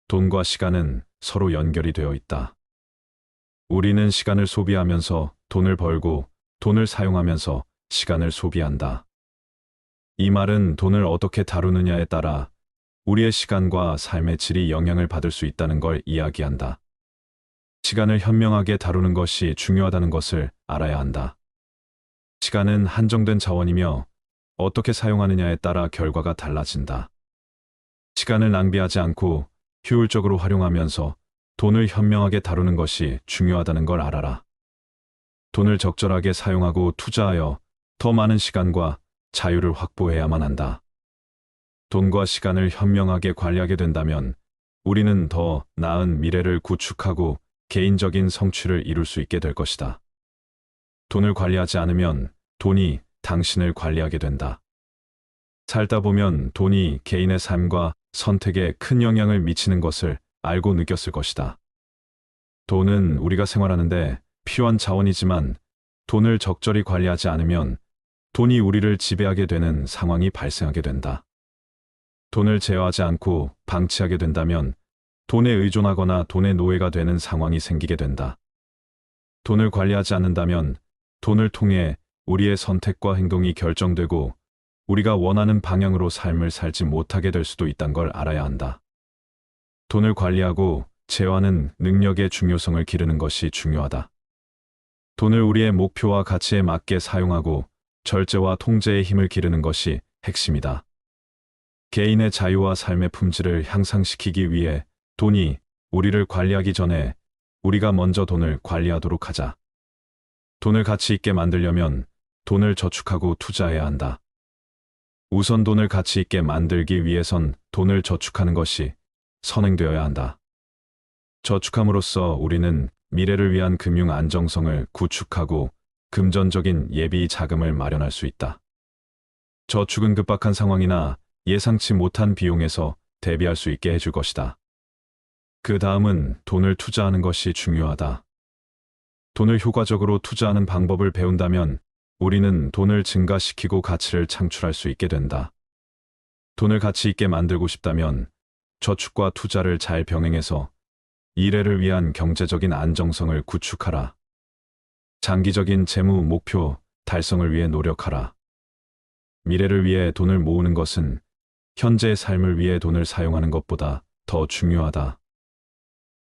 돈과 시간은 서로 연결이 되어 있다. 우리는 시간을 소비하면서 돈을 벌고 돈을 사용하면서 시간을 소비한다. 이 말은 돈을 어떻게 다루느냐에 따라 우리의 시간과 삶의 질이 영향을 받을 수 있다는 걸 이야기한다. 시간을 현명하게 다루는 것이 중요하다는 것을 알아야 한다. 시간은 한정된 자원이며 어떻게 사용하느냐에 따라 결과가 달라진다. 시간을 낭비하지 않고 효율적으로 활용하면서 돈을 현명하게 다루는 것이 중요하다는 걸 알아라. 돈을 적절하게 사용하고 투자하여 더 많은 시간과 자유를 확보해야만 한다. 돈과 시간을 현명하게 관리하게 된다면 우리는 더 나은 미래를 구축하고 개인적인 성취를 이룰 수 있게 될 것이다. 돈을 관리하지 않으면 돈이 당신을 관리하게 된다. 살다 보면 돈이 개인의 삶과 선택에 큰 영향을 미치는 것을 알고 느꼈을 것이다. 돈은 우리가 생활하는데 필요한 자원이지만 돈을 적절히 관리하지 않으면 돈이 우리를 지배하게 되는 상황이 발생하게 된다. 돈을 제어하지 않고 방치하게 된다면 돈에 의존하거나 돈의 노예가 되는 상황이 생기게 된다. 돈을 관리하지 않는다면 돈을 통해 우리의 선택과 행동이 결정되고 우리가 원하는 방향으로 삶을 살지 못하게 될 수도 있다는 걸 알아야 한다. 돈을 관리하고 제어하는 능력의 중요성을 기르는 것이 중요하다. 돈을 우리의 목표와 가치에 맞게 사용하고 절제와 통제의 힘을 기르는 것이 핵심이다. 개인의 자유와 삶의 품질을 향상시키기 위해 돈이 우리를 관리하기 전에 우리가 먼저 돈을 관리하도록 하자. 돈을 가치 있게 만들려면 돈을 저축하고 투자해야 한다. 우선 돈을 가치 있게 만들기 위해선 돈을 저축하는 것이 선행되어야 한다. 저축함으로써 우리는 미래를 위한 금융 안정성을 구축하고 금전적인 예비 자금을 마련할 수 있다. 저축은 급박한 상황이나 예상치 못한 비용에서 대비할 수 있게 해줄 것이다. 그 다음은 돈을 투자하는 것이 중요하다. 돈을 효과적으로 투자하는 방법을 배운다면 우리는 돈을 증가시키고 가치를 창출할 수 있게 된다. 돈을 가치 있게 만들고 싶다면 저축과 투자를 잘 병행해서 미래를 위한 경제적인 안정성을 구축하라. 장기적인 재무 목표 달성을 위해 노력하라. 미래를 위해 돈을 모으는 것은 현재의 삶을 위해 돈을 사용하는 것보다 더 중요하다.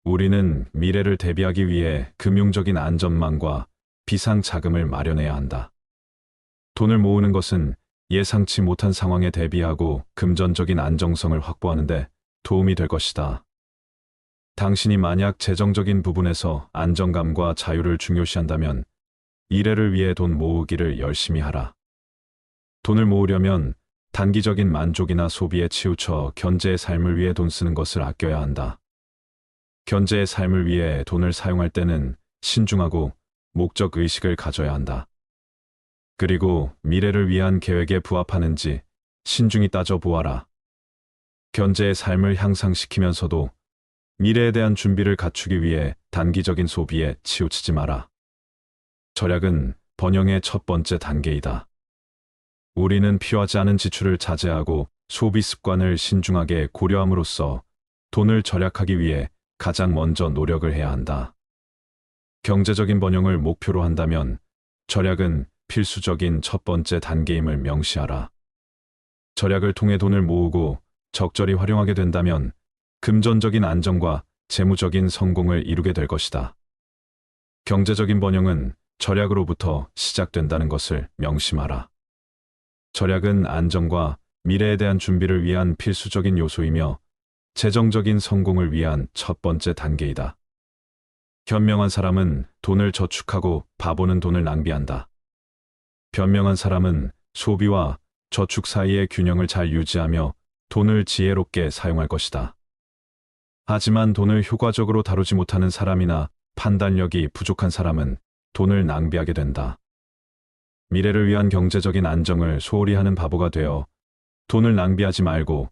우리는 미래를 대비하기 위해 금융적인 안전망과 비상 자금을 마련해야 한다. 돈을 모으는 것은 예상치 못한 상황에 대비하고 금전적인 안정성을 확보하는 데 도움이 될 것이다. 당신이 만약 재정적인 부분에서 안정감과 자유를 중요시한다면 미래를 위해 돈 모으기를 열심히 하라. 돈을 모으려면 단기적인 만족이나 소비에 치우쳐 견제의 삶을 위해 돈 쓰는 것을 아껴야 한다. 견제의 삶을 위해 돈을 사용할 때는 신중하고 목적 의식을 가져야 한다. 그리고 미래를 위한 계획에 부합하는지 신중히 따져보아라. 현재의 삶을 향상시키면서도 미래에 대한 준비를 갖추기 위해 단기적인 소비에 치우치지 마라. 절약은 번영의 첫 번째 단계이다. 우리는 필요하지 않은 지출을 자제하고 소비 습관을 신중하게 고려함으로써 돈을 절약하기 위해 가장 먼저 노력을 해야 한다. 경제적인 번영을 목표로 한다면 절약은 필수적인 첫 번째 단계임을 명시하라. 절약을 통해 돈을 모으고 적절히 활용하게 된다면 금전적인 안정과 재무적인 성공을 이루게 될 것이다. 경제적인 번영은 절약으로부터 시작된다는 것을 명심하라. 절약은 안정과 미래에 대한 준비를 위한 필수적인 요소이며 재정적인 성공을 위한 첫 번째 단계이다. 현명한 사람은 돈을 저축하고 바보는 돈을 낭비한다. 현명한 사람은 소비와 저축 사이의 균형을 잘 유지하며 돈을 지혜롭게 사용할 것이다. 하지만 돈을 효과적으로 다루지 못하는 사람이나 판단력이 부족한 사람은 돈을 낭비하게 된다. 미래를 위한 경제적인 안정을 소홀히 하는 바보가 되어 돈을 낭비하지 말고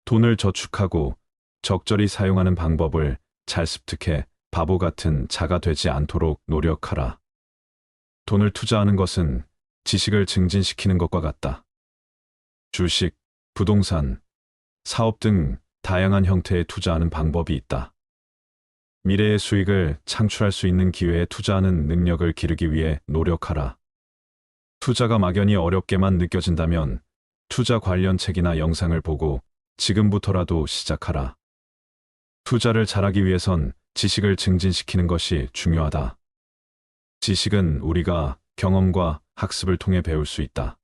돈을 저축하고 적절히 사용하는 방법을 잘 습득해 바보 같은 자가 되지 않도록 노력하라. 돈을 투자하는 것은 지식을 증진시키는 것과 같다. 주식, 부동산, 사업 등 다양한 형태의 투자하는 방법이 있다. 미래의 수익을 창출할 수 있는 기회에 투자하는 능력을 기르기 위해 노력하라. 투자가 막연히 어렵게만 느껴진다면 투자 관련 책이나 영상을 보고 지금부터라도 시작하라. 투자를 잘하기 위해선 지식을 증진시키는 것이 중요하다. 지식은 우리가 경험과 학습을 통해 배울 수 있다.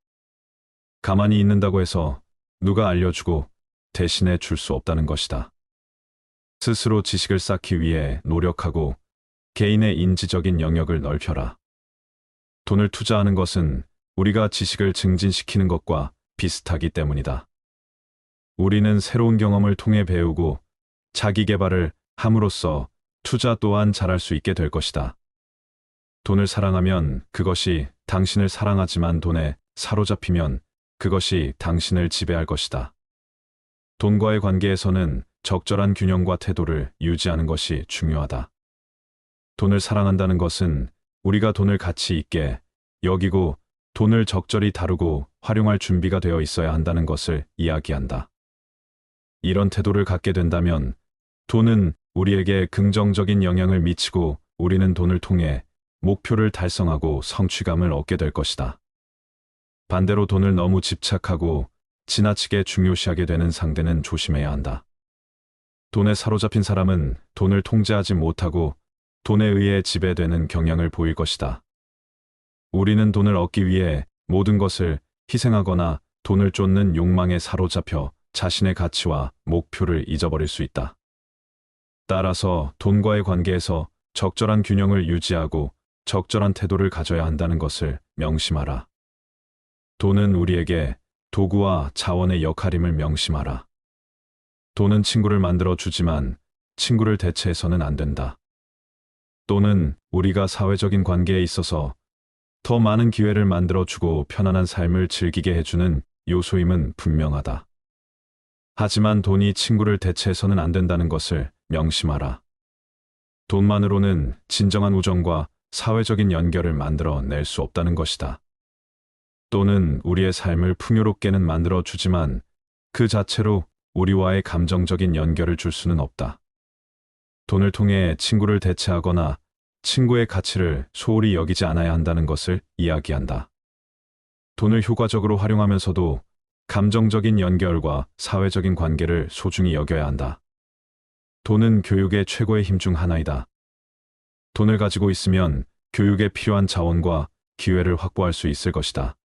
가만히 있는다고 해서 누가 알려주고 대신해 줄 수 없다는 것이다. 스스로 지식을 쌓기 위해 노력하고 개인의 인지적인 영역을 넓혀라. 돈을 투자하는 것은 우리가 지식을 증진시키는 것과 비슷하기 때문이다. 우리는 새로운 경험을 통해 배우고 자기 개발을 함으로써 투자 또한 잘할 수 있게 될 것이다. 돈을 사랑하면 그것이 당신을 사랑하지만 돈에 사로잡히면 그것이 당신을 지배할 것이다. 돈과의 관계에서는 적절한 균형과 태도를 유지하는 것이 중요하다. 돈을 사랑한다는 것은 우리가 돈을 가치 있게 여기고 돈을 적절히 다루고 활용할 준비가 되어 있어야 한다는 것을 이야기한다. 이런 태도를 갖게 된다면 돈은 우리에게 긍정적인 영향을 미치고 우리는 돈을 통해 목표를 달성하고 성취감을 얻게 될 것이다. 반대로 돈을 너무 집착하고 지나치게 중요시하게 되는 상대는 조심해야 한다. 돈에 사로잡힌 사람은 돈을 통제하지 못하고 돈에 의해 지배되는 경향을 보일 것이다. 우리는 돈을 얻기 위해 모든 것을 희생하거나 돈을 쫓는 욕망에 사로잡혀 자신의 가치와 목표를 잊어버릴 수 있다. 따라서 돈과의 관계에서 적절한 균형을 유지하고 적절한 태도를 가져야 한다는 것을 명심하라. 돈은 우리에게 도구와 자원의 역할임을 명심하라. 돈은 친구를 만들어 주지만 친구를 대체해서는 안 된다. 돈은 우리가 사회적인 관계에 있어서 더 많은 기회를 만들어 주고 편안한 삶을 즐기게 해주는 요소임은 분명하다. 하지만 돈이 친구를 대체해서는 안 된다는 것을 명심하라. 돈만으로는 진정한 우정과 사회적인 연결을 만들어 낼 수 없다는 것이다. 돈은 우리의 삶을 풍요롭게는 만들어 주지만 그 자체로 우리와의 감정적인 연결을 줄 수는 없다. 돈을 통해 친구를 대체하거나 친구의 가치를 소홀히 여기지 않아야 한다는 것을 이야기한다. 돈을 효과적으로 활용하면서도 감정적인 연결과 사회적인 관계를 소중히 여겨야 한다. 돈은 교육의 최고의 힘 중 하나이다. 돈을 가지고 있으면 교육에 필요한 자원과 기회를 확보할 수 있을 것이다.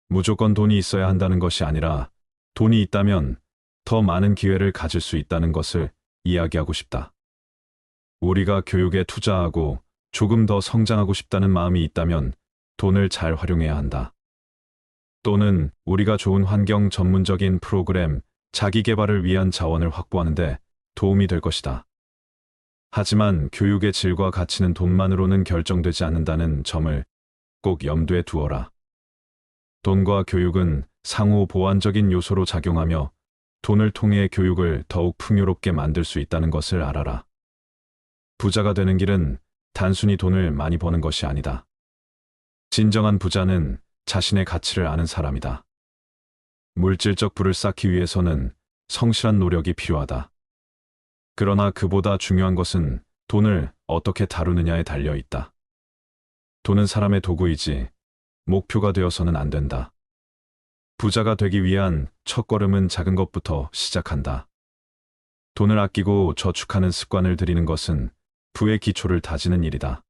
무조건 돈이 있어야 한다는 것이 아니라 돈이 있다면 더 많은 기회를 가질 수 있다는 것을 이야기하고 싶다. 우리가 교육에 투자하고 조금 더 성장하고 싶다는 마음이 있다면 돈을 잘 활용해야 한다. 또는 우리가 좋은 환경 전문적인 프로그램, 자기 개발을 위한 자원을 확보하는 데 도움이 될 것이다. 하지만 교육의 질과 가치는 돈만으로는 결정되지 않는다는 점을 꼭 염두에 두어라. 돈과 교육은 상호 보완적인 요소로 작용하며 돈을 통해 교육을 더욱 풍요롭게 만들 수 있다는 것을 알아라. 부자가 되는 길은 단순히 돈을 많이 버는 것이 아니다. 진정한 부자는 자신의 가치를 아는 사람이다. 물질적 부를 쌓기 위해서는 성실한 노력이 필요하다. 그러나 그보다 중요한 것은 돈을 어떻게 다루느냐에 달려 있다. 돈은 사람의 도구이지 목표가 되어서는 안 된다. 부자가 되기 위한 첫걸음은 작은 것부터 시작한다. 돈을 아끼고 저축하는 습관을 들이는 것은 부의 기초를 다지는 일이다.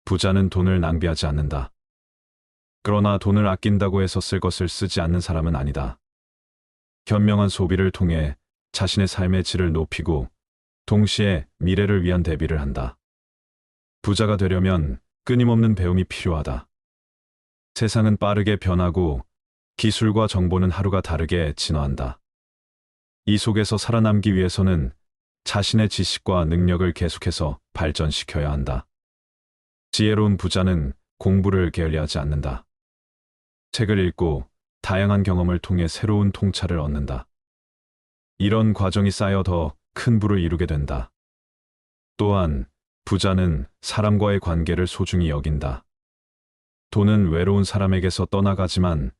부자는 돈을 낭비하지 않는다. 그러나 돈을 아낀다고 해서 쓸 것을 쓰지 않는 사람은 아니다. 현명한 소비를 통해 자신의 삶의 질을 높이고 동시에 미래를 위한 대비를 한다. 부자가 되려면 끊임없는 배움이 필요하다. 세상은 빠르게 변하고 기술과 정보는 하루가 다르게 진화한다. 이 속에서 살아남기 위해서는 자신의 지식과 능력을 계속해서 발전시켜야 한다. 지혜로운 부자는 공부를 게을리하지 않는다. 책을 읽고 다양한 경험을 통해 새로운 통찰을 얻는다. 이런 과정이 쌓여 더 큰 부를 이루게 된다. 또한 부자는 사람과의 관계를 소중히 여긴다. 돈은 외로운 사람에게서 떠나가지만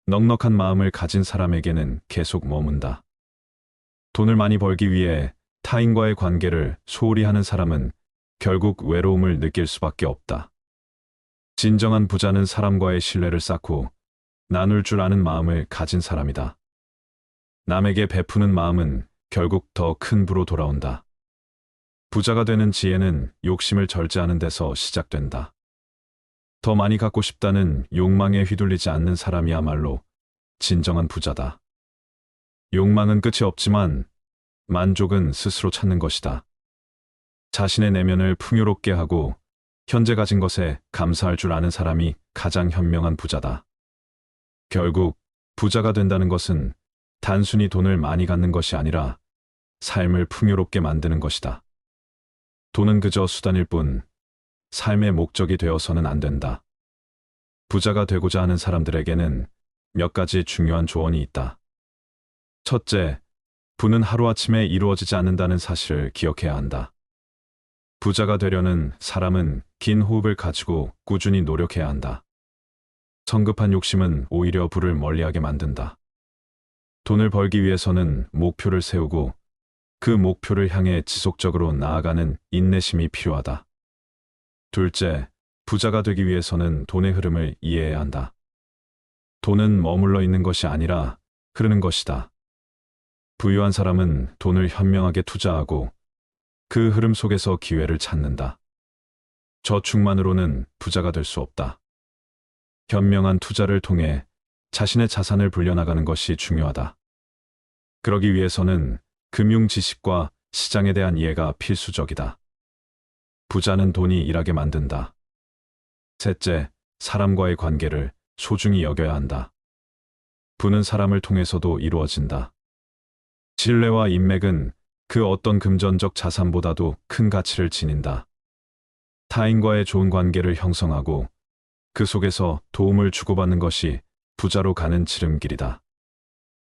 넉넉한 마음을 가진 사람에게는 계속 머문다. 돈을 많이 벌기 위해 타인과의 관계를 소홀히 하는 사람은 결국 외로움을 느낄 수밖에 없다. 진정한 부자는 사람과의 신뢰를 쌓고 나눌 줄 아는 마음을 가진 사람이다. 남에게 베푸는 마음은 결국 더 큰 부로 돌아온다. 부자가 되는 지혜는 욕심을 절제하는 데서 시작된다. 더 많이 갖고 싶다는 욕망에 휘둘리지 않는 사람이야말로 진정한 부자다. 욕망은 끝이 없지만 만족은 스스로 찾는 것이다. 자신의 내면을 풍요롭게 하고 현재 가진 것에 감사할 줄 아는 사람이 가장 현명한 부자다. 결국 부자가 된다는 것은 단순히 돈을 많이 갖는 것이 아니라 삶을 풍요롭게 만드는 것이다. 돈은 그저 수단일 뿐 삶의 목적이 되어서는 안 된다. 부자가 되고자 하는 사람들에게는 몇 가지 중요한 조언이 있다. 첫째, 부는 하루아침에 이루어지지 않는다는 사실을 기억해야 한다. 부자가 되려는 사람은 긴 호흡을 가지고 꾸준히 노력해야 한다. 성급한 욕심은 오히려 부를 멀리하게 만든다. 돈을 벌기 위해서는 목표를 세우고 그 목표를 향해 지속적으로 나아가는 인내심이 필요하다. 둘째, 부자가 되기 위해서는 돈의 흐름을 이해해야 한다. 돈은 머물러 있는 것이 아니라 흐르는 것이다. 부유한 사람은 돈을 현명하게 투자하고 그 흐름 속에서 기회를 찾는다. 저축만으로는 부자가 될 수 없다. 현명한 투자를 통해 자신의 자산을 불려나가는 것이 중요하다. 그러기 위해서는 금융 지식과 시장에 대한 이해가 필수적이다. 부자는 돈이 일하게 만든다. 셋째, 사람과의 관계를 소중히 여겨야 한다. 부는 사람을 통해서도 이루어진다. 신뢰와 인맥은 그 어떤 금전적 자산보다도 큰 가치를 지닌다. 타인과의 좋은 관계를 형성하고 그 속에서 도움을 주고받는 것이 부자로 가는 지름길이다.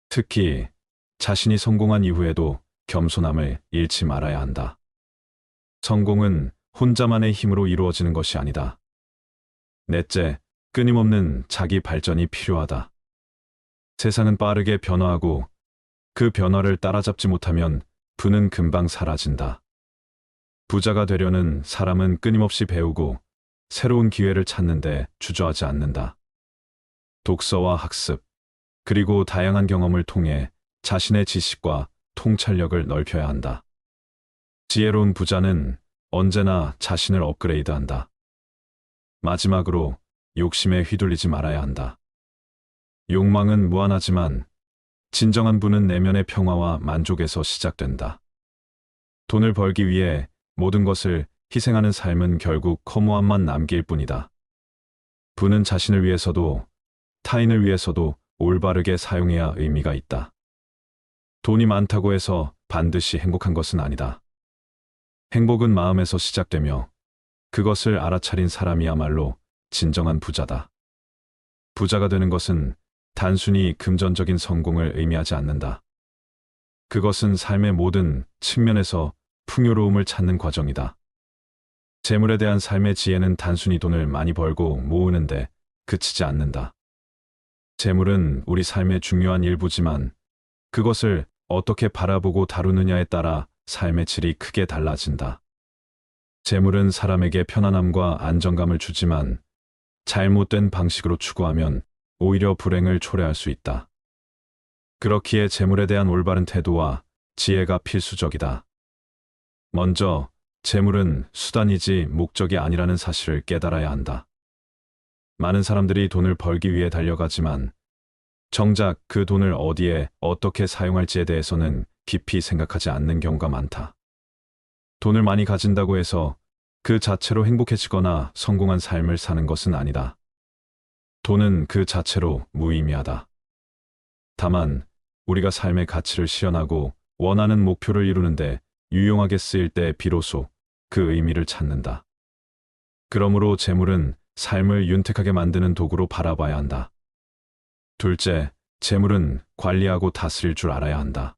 특히 자신이 성공한 이후에도 겸손함을 잃지 말아야 한다. 성공은 혼자만의 힘으로 이루어지는 것이 아니다. 넷째, 끊임없는 자기 발전이 필요하다. 세상은 빠르게 변화하고 그 변화를 따라잡지 못하면 부는 금방 사라진다. 부자가 되려는 사람은 끊임없이 배우고 새로운 기회를 찾는데 주저하지 않는다. 독서와 학습, 그리고 다양한 경험을 통해 자신의 지식과 통찰력을 넓혀야 한다. 지혜로운 부자는 언제나 자신을 업그레이드한다. 마지막으로 욕심에 휘둘리지 말아야 한다. 욕망은 무한하지만 진정한 부는 내면의 평화와 만족에서 시작된다. 돈을 벌기 위해 모든 것을 희생하는 삶은 결국 허무함만 남길 뿐이다. 부는 자신을 위해서도 타인을 위해서도 올바르게 사용해야 의미가 있다. 돈이 많다고 해서 반드시 행복한 것은 아니다. 행복은 마음에서 시작되며 그것을 알아차린 사람이야말로 진정한 부자다. 부자가 되는 것은 단순히 금전적인 성공을 의미하지 않는다. 그것은 삶의 모든 측면에서 풍요로움을 찾는 과정이다. 재물에 대한 삶의 지혜는 단순히 돈을 많이 벌고 모으는데 그치지 않는다. 재물은 우리 삶의 중요한 일부지만 그것을 어떻게 바라보고 다루느냐에 따라 삶의 질이 크게 달라진다. 재물은 사람에게 편안함과 안정감을 주지만 잘못된 방식으로 추구하면 오히려 불행을 초래할 수 있다. 그렇기에 재물에 대한 올바른 태도와 지혜가 필수적이다. 먼저, 재물은 수단이지 목적이 아니라는 사실을 깨달아야 한다. 많은 사람들이 돈을 벌기 위해 달려가지만 정작 그 돈을 어디에 어떻게 사용할지에 대해서는 깊이 생각하지 않는 경우가 많다. 돈을 많이 가진다고 해서 그 자체로 행복해지거나 성공한 삶을 사는 것은 아니다. 돈은 그 자체로 무의미하다. 다만 우리가 삶의 가치를 실현하고 원하는 목표를 이루는데 유용하게 쓰일 때 비로소 그 의미를 찾는다. 그러므로 재물은 삶을 윤택하게 만드는 도구로 바라봐야 한다. 둘째, 재물은 관리하고 다스릴 줄 알아야 한다.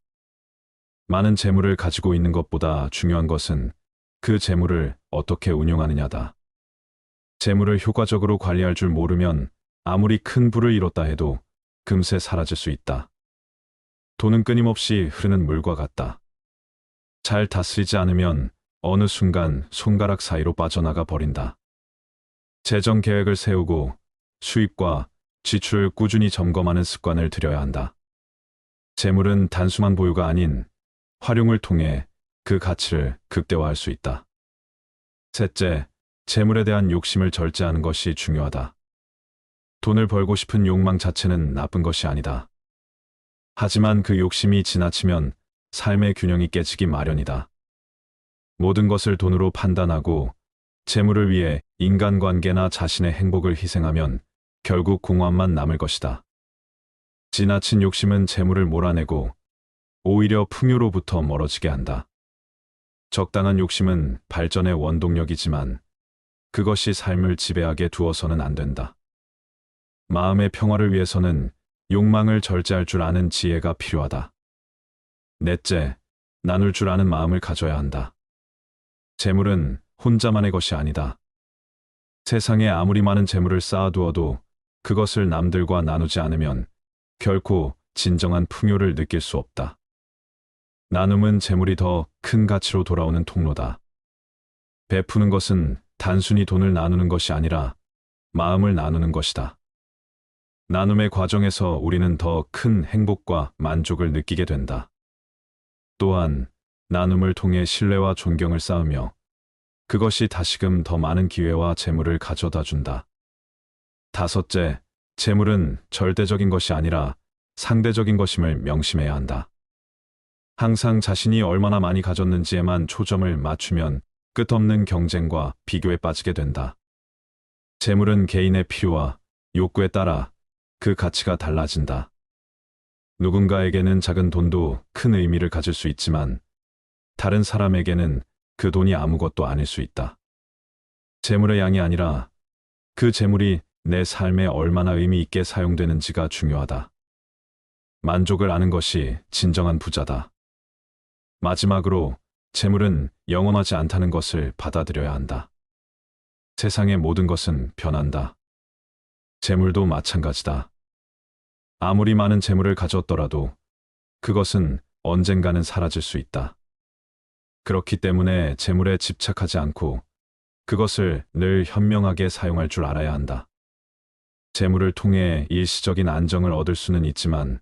많은 재물을 가지고 있는 것보다 중요한 것은 그 재물을 어떻게 운용하느냐다. 재물을 효과적으로 관리할 줄 모르면 아무리 큰 부를 이뤘다 해도 금세 사라질 수 있다. 돈은 끊임없이 흐르는 물과 같다. 잘 다스리지 않으면 어느 순간 손가락 사이로 빠져나가 버린다. 재정 계획을 세우고 수입과 지출을 꾸준히 점검하는 습관을 들여야 한다. 재물은 단순한 보유가 아닌 활용을 통해 그 가치를 극대화할 수 있다. 셋째, 재물에 대한 욕심을 절제하는 것이 중요하다. 돈을 벌고 싶은 욕망 자체는 나쁜 것이 아니다. 하지만 그 욕심이 지나치면 삶의 균형이 깨지기 마련이다. 모든 것을 돈으로 판단하고 재물을 위해 인간관계나 자신의 행복을 희생하면 결국 공허함만 남을 것이다. 지나친 욕심은 재물을 몰아내고 오히려 풍요로부터 멀어지게 한다. 적당한 욕심은 발전의 원동력이지만 그것이 삶을 지배하게 두어서는 안 된다. 마음의 평화를 위해서는 욕망을 절제할 줄 아는 지혜가 필요하다. 넷째, 나눌 줄 아는 마음을 가져야 한다. 재물은 혼자만의 것이 아니다. 세상에 아무리 많은 재물을 쌓아두어도 그것을 남들과 나누지 않으면 결코 진정한 풍요를 느낄 수 없다. 나눔은 재물이 더 큰 가치로 돌아오는 통로다. 베푸는 것은 단순히 돈을 나누는 것이 아니라 마음을 나누는 것이다. 나눔의 과정에서 우리는 더 큰 행복과 만족을 느끼게 된다. 또한 나눔을 통해 신뢰와 존경을 쌓으며 그것이 다시금 더 많은 기회와 재물을 가져다 준다. 다섯째, 재물은 절대적인 것이 아니라 상대적인 것임을 명심해야 한다. 항상 자신이 얼마나 많이 가졌는지에만 초점을 맞추면 끝없는 경쟁과 비교에 빠지게 된다. 재물은 개인의 필요와 욕구에 따라 그 가치가 달라진다. 누군가에게는 작은 돈도 큰 의미를 가질 수 있지만 다른 사람에게는 그 돈이 아무것도 아닐 수 있다. 재물의 양이 아니라 그 재물이 내 삶에 얼마나 의미 있게 사용되는지가 중요하다. 만족을 아는 것이 진정한 부자다. 마지막으로 재물은 영원하지 않다는 것을 받아들여야 한다. 세상의 모든 것은 변한다. 재물도 마찬가지다. 아무리 많은 재물을 가졌더라도 그것은 언젠가는 사라질 수 있다. 그렇기 때문에 재물에 집착하지 않고 그것을 늘 현명하게 사용할 줄 알아야 한다. 재물을 통해 일시적인 안정을 얻을 수는 있지만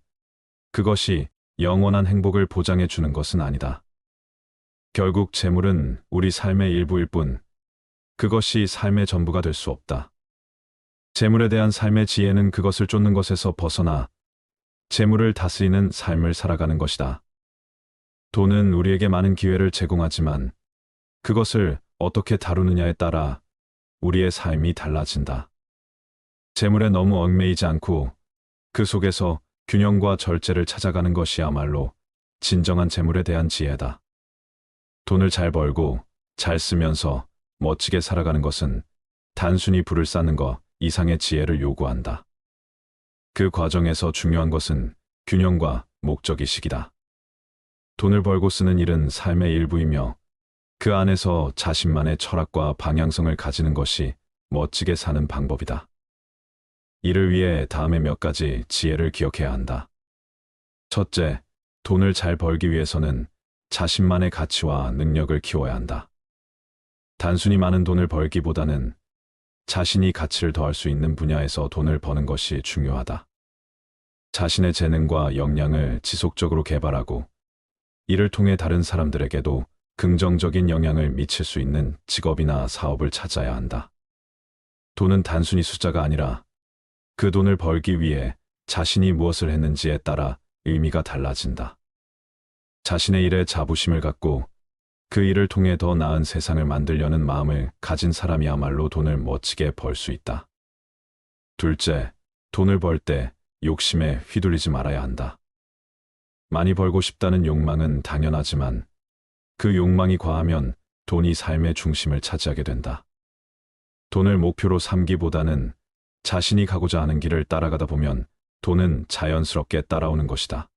그것이 영원한 행복을 보장해 주는 것은 아니다. 결국 재물은 우리 삶의 일부일 뿐 그것이 삶의 전부가 될 수 없다. 재물에 대한 삶의 지혜는 그것을 쫓는 것에서 벗어나 재물을 다스리는 삶을 살아가는 것이다. 돈은 우리에게 많은 기회를 제공하지만 그것을 어떻게 다루느냐에 따라 우리의 삶이 달라진다. 재물에 너무 얽매이지 않고 그 속에서 균형과 절제를 찾아가는 것이야말로 진정한 재물에 대한 지혜다. 돈을 잘 벌고 잘 쓰면서 멋지게 살아가는 것은 단순히 부를 쌓는 것 이상의 지혜를 요구한다. 그 과정에서 중요한 것은 균형과 목적의식이다. 돈을 벌고 쓰는 일은 삶의 일부이며 그 안에서 자신만의 철학과 방향성을 가지는 것이 멋지게 사는 방법이다. 이를 위해 다음에 몇 가지 지혜를 기억해야 한다. 첫째, 돈을 잘 벌기 위해서는 자신만의 가치와 능력을 키워야 한다. 단순히 많은 돈을 벌기보다는 자신이 가치를 더할 수 있는 분야에서 돈을 버는 것이 중요하다. 자신의 재능과 역량을 지속적으로 개발하고 이를 통해 다른 사람들에게도 긍정적인 영향을 미칠 수 있는 직업이나 사업을 찾아야 한다. 돈은 단순히 숫자가 아니라 그 돈을 벌기 위해 자신이 무엇을 했는지에 따라 의미가 달라진다. 자신의 일에 자부심을 갖고 그 일을 통해 더 나은 세상을 만들려는 마음을 가진 사람이야말로 돈을 멋지게 벌 수 있다. 둘째, 돈을 벌 때 욕심에 휘둘리지 말아야 한다. 많이 벌고 싶다는 욕망은 당연하지만 그 욕망이 과하면 돈이 삶의 중심을 차지하게 된다. 돈을 목표로 삼기보다는 자신이 가고자 하는 길을 따라가다 보면 돈은 자연스럽게 따라오는 것이다.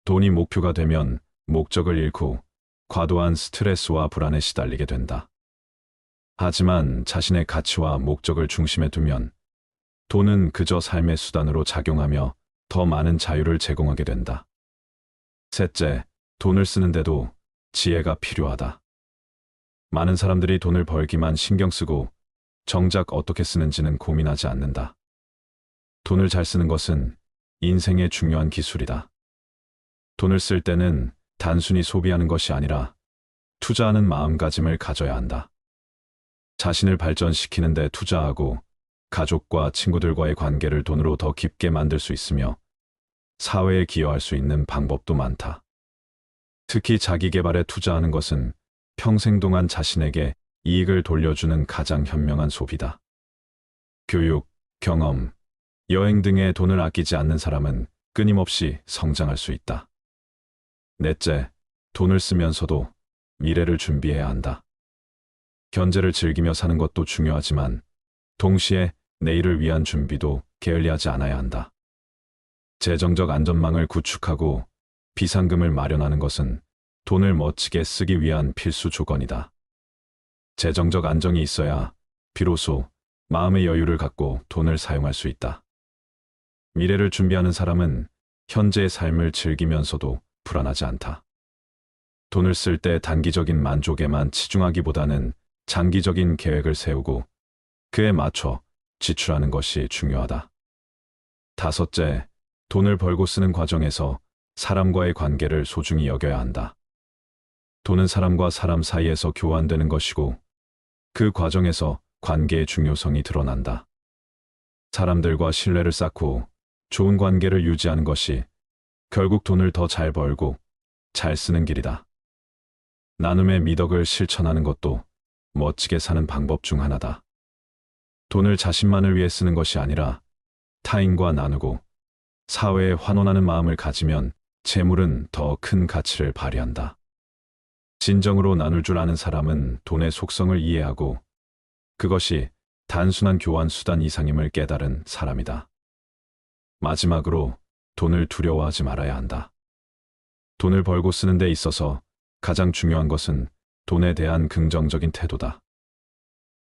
돈이 목표가 되면 목적을 잃고 과도한 스트레스와 불안에 시달리게 된다. 하지만 자신의 가치와 목적을 중심에 두면 돈은 그저 삶의 수단으로 작용하며 더 많은 자유를 제공하게 된다. 셋째, 돈을 쓰는데도 지혜가 필요하다. 많은 사람들이 돈을 벌기만 신경 쓰고 정작 어떻게 쓰는지는 고민하지 않는다. 돈을 잘 쓰는 것은 인생의 중요한 기술이다. 돈을 쓸 때는 단순히 소비하는 것이 아니라 투자하는 마음가짐을 가져야 한다. 자신을 발전시키는 데 투자하고 가족과 친구들과의 관계를 돈으로 더 깊게 만들 수 있으며 사회에 기여할 수 있는 방법도 많다. 특히 자기 개발에 투자하는 것은 평생 동안 자신에게 이익을 돌려주는 가장 현명한 소비다. 교육, 경험, 여행 등에 돈을 아끼지 않는 사람은 끊임없이 성장할 수 있다. 넷째, 돈을 쓰면서도 미래를 준비해야 한다. 현재를 즐기며 사는 것도 중요하지만 동시에 내일을 위한 준비도 게을리하지 않아야 한다. 재정적 안전망을 구축하고 비상금을 마련하는 것은 돈을 멋지게 쓰기 위한 필수 조건이다. 재정적 안정이 있어야 비로소 마음의 여유를 갖고 돈을 사용할 수 있다. 미래를 준비하는 사람은 현재의 삶을 즐기면서도 불안하지 않다. 돈을 쓸 때 단기적인 만족에만 치중하기보다는 장기적인 계획을 세우고 그에 맞춰 지출하는 것이 중요하다. 다섯째, 돈을 벌고 쓰는 과정에서 사람과의 관계를 소중히 여겨야 한다. 돈은 사람과 사람 사이에서 교환되는 것이고 그 과정에서 관계의 중요성이 드러난다. 사람들과 신뢰를 쌓고 좋은 관계를 유지하는 것이 결국 돈을 더 잘 벌고 잘 쓰는 길이다. 나눔의 미덕을 실천하는 것도 멋지게 사는 방법 중 하나다. 돈을 자신만을 위해 쓰는 것이 아니라 타인과 나누고 사회에 환원하는 마음을 가지면 재물은 더 큰 가치를 발휘한다. 진정으로 나눌 줄 아는 사람은 돈의 속성을 이해하고 그것이 단순한 교환 수단 이상임을 깨달은 사람이다. 마지막으로 돈을 두려워하지 말아야 한다. 돈을 벌고 쓰는 데 있어서 가장 중요한 것은 돈에 대한 긍정적인 태도다.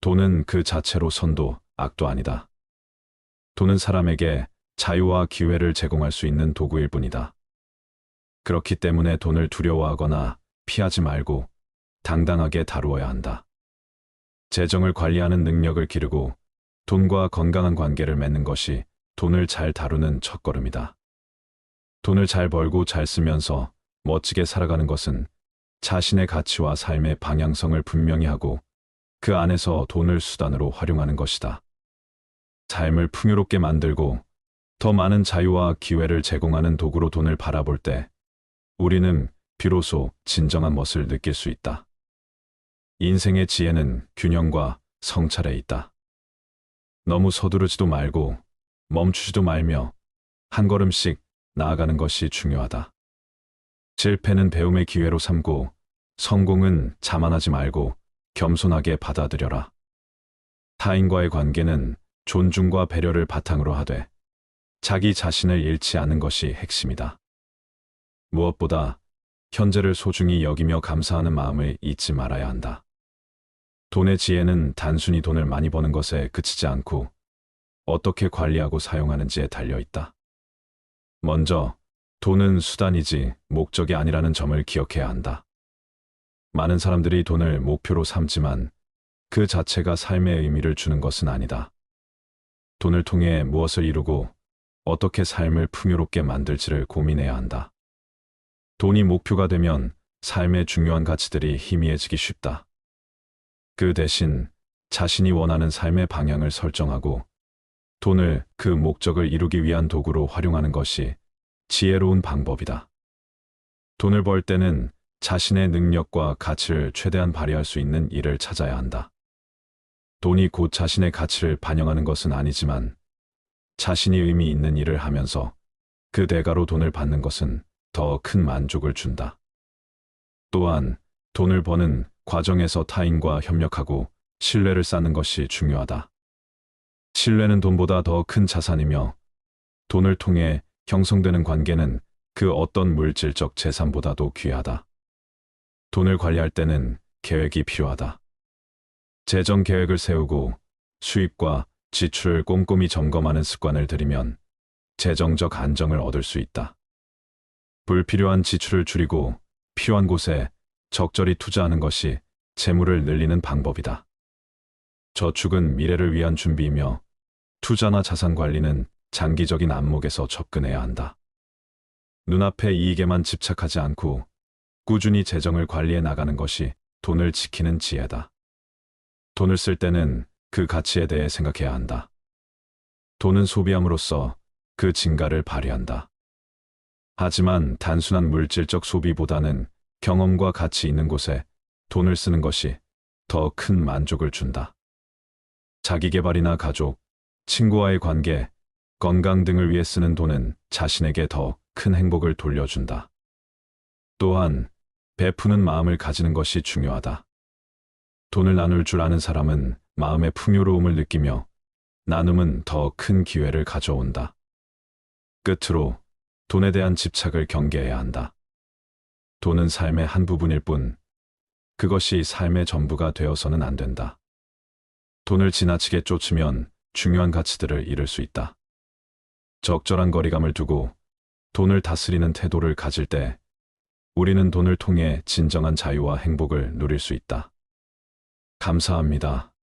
돈은 그 자체로 선도, 악도 아니다. 돈은 사람에게 자유와 기회를 제공할 수 있는 도구일 뿐이다. 그렇기 때문에 돈을 두려워하거나 피하지 말고 당당하게 다루어야 한다. 재정을 관리하는 능력을 기르고 돈과 건강한 관계를 맺는 것이 돈을 잘 다루는 첫걸음이다. 돈을 잘 벌고 잘 쓰면서 멋지게 살아가는 것은 자신의 가치와 삶의 방향성을 분명히 하고 그 안에서 돈을 수단으로 활용하는 것이다. 삶을 풍요롭게 만들고 더 많은 자유와 기회를 제공하는 도구로 돈을 바라볼 때 우리는 비로소 진정한 멋을 느낄 수 있다. 인생의 지혜는 균형과 성찰에 있다. 너무 서두르지도 말고 멈추지도 말며 한 걸음씩 나아가는 것이 중요하다. 실패는 배움의 기회로 삼고 성공은 자만하지 말고 겸손하게 받아들여라. 타인과의 관계는 존중과 배려를 바탕으로 하되 자기 자신을 잃지 않는 것이 핵심이다. 무엇보다 현재를 소중히 여기며 감사하는 마음을 잊지 말아야 한다. 돈의 지혜는 단순히 돈을 많이 버는 것에 그치지 않고 어떻게 관리하고 사용하는지에 달려 있다. 먼저, 돈은 수단이지 목적이 아니라는 점을 기억해야 한다. 많은 사람들이 돈을 목표로 삼지만 그 자체가 삶의 의미를 주는 것은 아니다. 돈을 통해 무엇을 이루고 어떻게 삶을 풍요롭게 만들지를 고민해야 한다. 돈이 목표가 되면 삶의 중요한 가치들이 희미해지기 쉽다. 그 대신 자신이 원하는 삶의 방향을 설정하고 돈을 그 목적을 이루기 위한 도구로 활용하는 것이 지혜로운 방법이다. 돈을 벌 때는 자신의 능력과 가치를 최대한 발휘할 수 있는 일을 찾아야 한다. 돈이 곧 자신의 가치를 반영하는 것은 아니지만 자신이 의미 있는 일을 하면서 그 대가로 돈을 받는 것은 더 큰 만족을 준다. 또한 돈을 버는 과정에서 타인과 협력하고 신뢰를 쌓는 것이 중요하다. 신뢰는 돈보다 더 큰 자산이며 돈을 통해 형성되는 관계는 그 어떤 물질적 재산보다도 귀하다. 돈을 관리할 때는 계획이 필요하다. 재정 계획을 세우고 수입과 지출을 꼼꼼히 점검하는 습관을 들이면 재정적 안정을 얻을 수 있다. 불필요한 지출을 줄이고 필요한 곳에 적절히 투자하는 것이 재물을 늘리는 방법이다. 저축은 미래를 위한 준비이며 투자나 자산 관리는 장기적인 안목에서 접근해야 한다. 눈앞의 이익에만 집착하지 않고 꾸준히 재정을 관리해 나가는 것이 돈을 지키는 지혜다. 돈을 쓸 때는 그 가치에 대해 생각해야 한다. 돈은 소비함으로써 그 진가를 발휘한다. 하지만 단순한 물질적 소비보다는 경험과 가치 있는 곳에 돈을 쓰는 것이 더 큰 만족을 준다. 자기계발이나 가족, 친구와의 관계, 건강 등을 위해 쓰는 돈은 자신에게 더 큰 행복을 돌려준다. 또한 베푸는 마음을 가지는 것이 중요하다. 돈을 나눌 줄 아는 사람은 마음의 풍요로움을 느끼며 나눔은 더 큰 기회를 가져온다. 끝으로 돈에 대한 집착을 경계해야 한다. 돈은 삶의 한 부분일 뿐 그것이 삶의 전부가 되어서는 안 된다. 돈을 지나치게 쫓으면 중요한 가치들을 잃을 수 있다. 적절한 거리감을 두고 돈을 다스리는 태도를 가질 때 우리는 돈을 통해 진정한 자유와 행복을 누릴 수 있다. 감사합니다.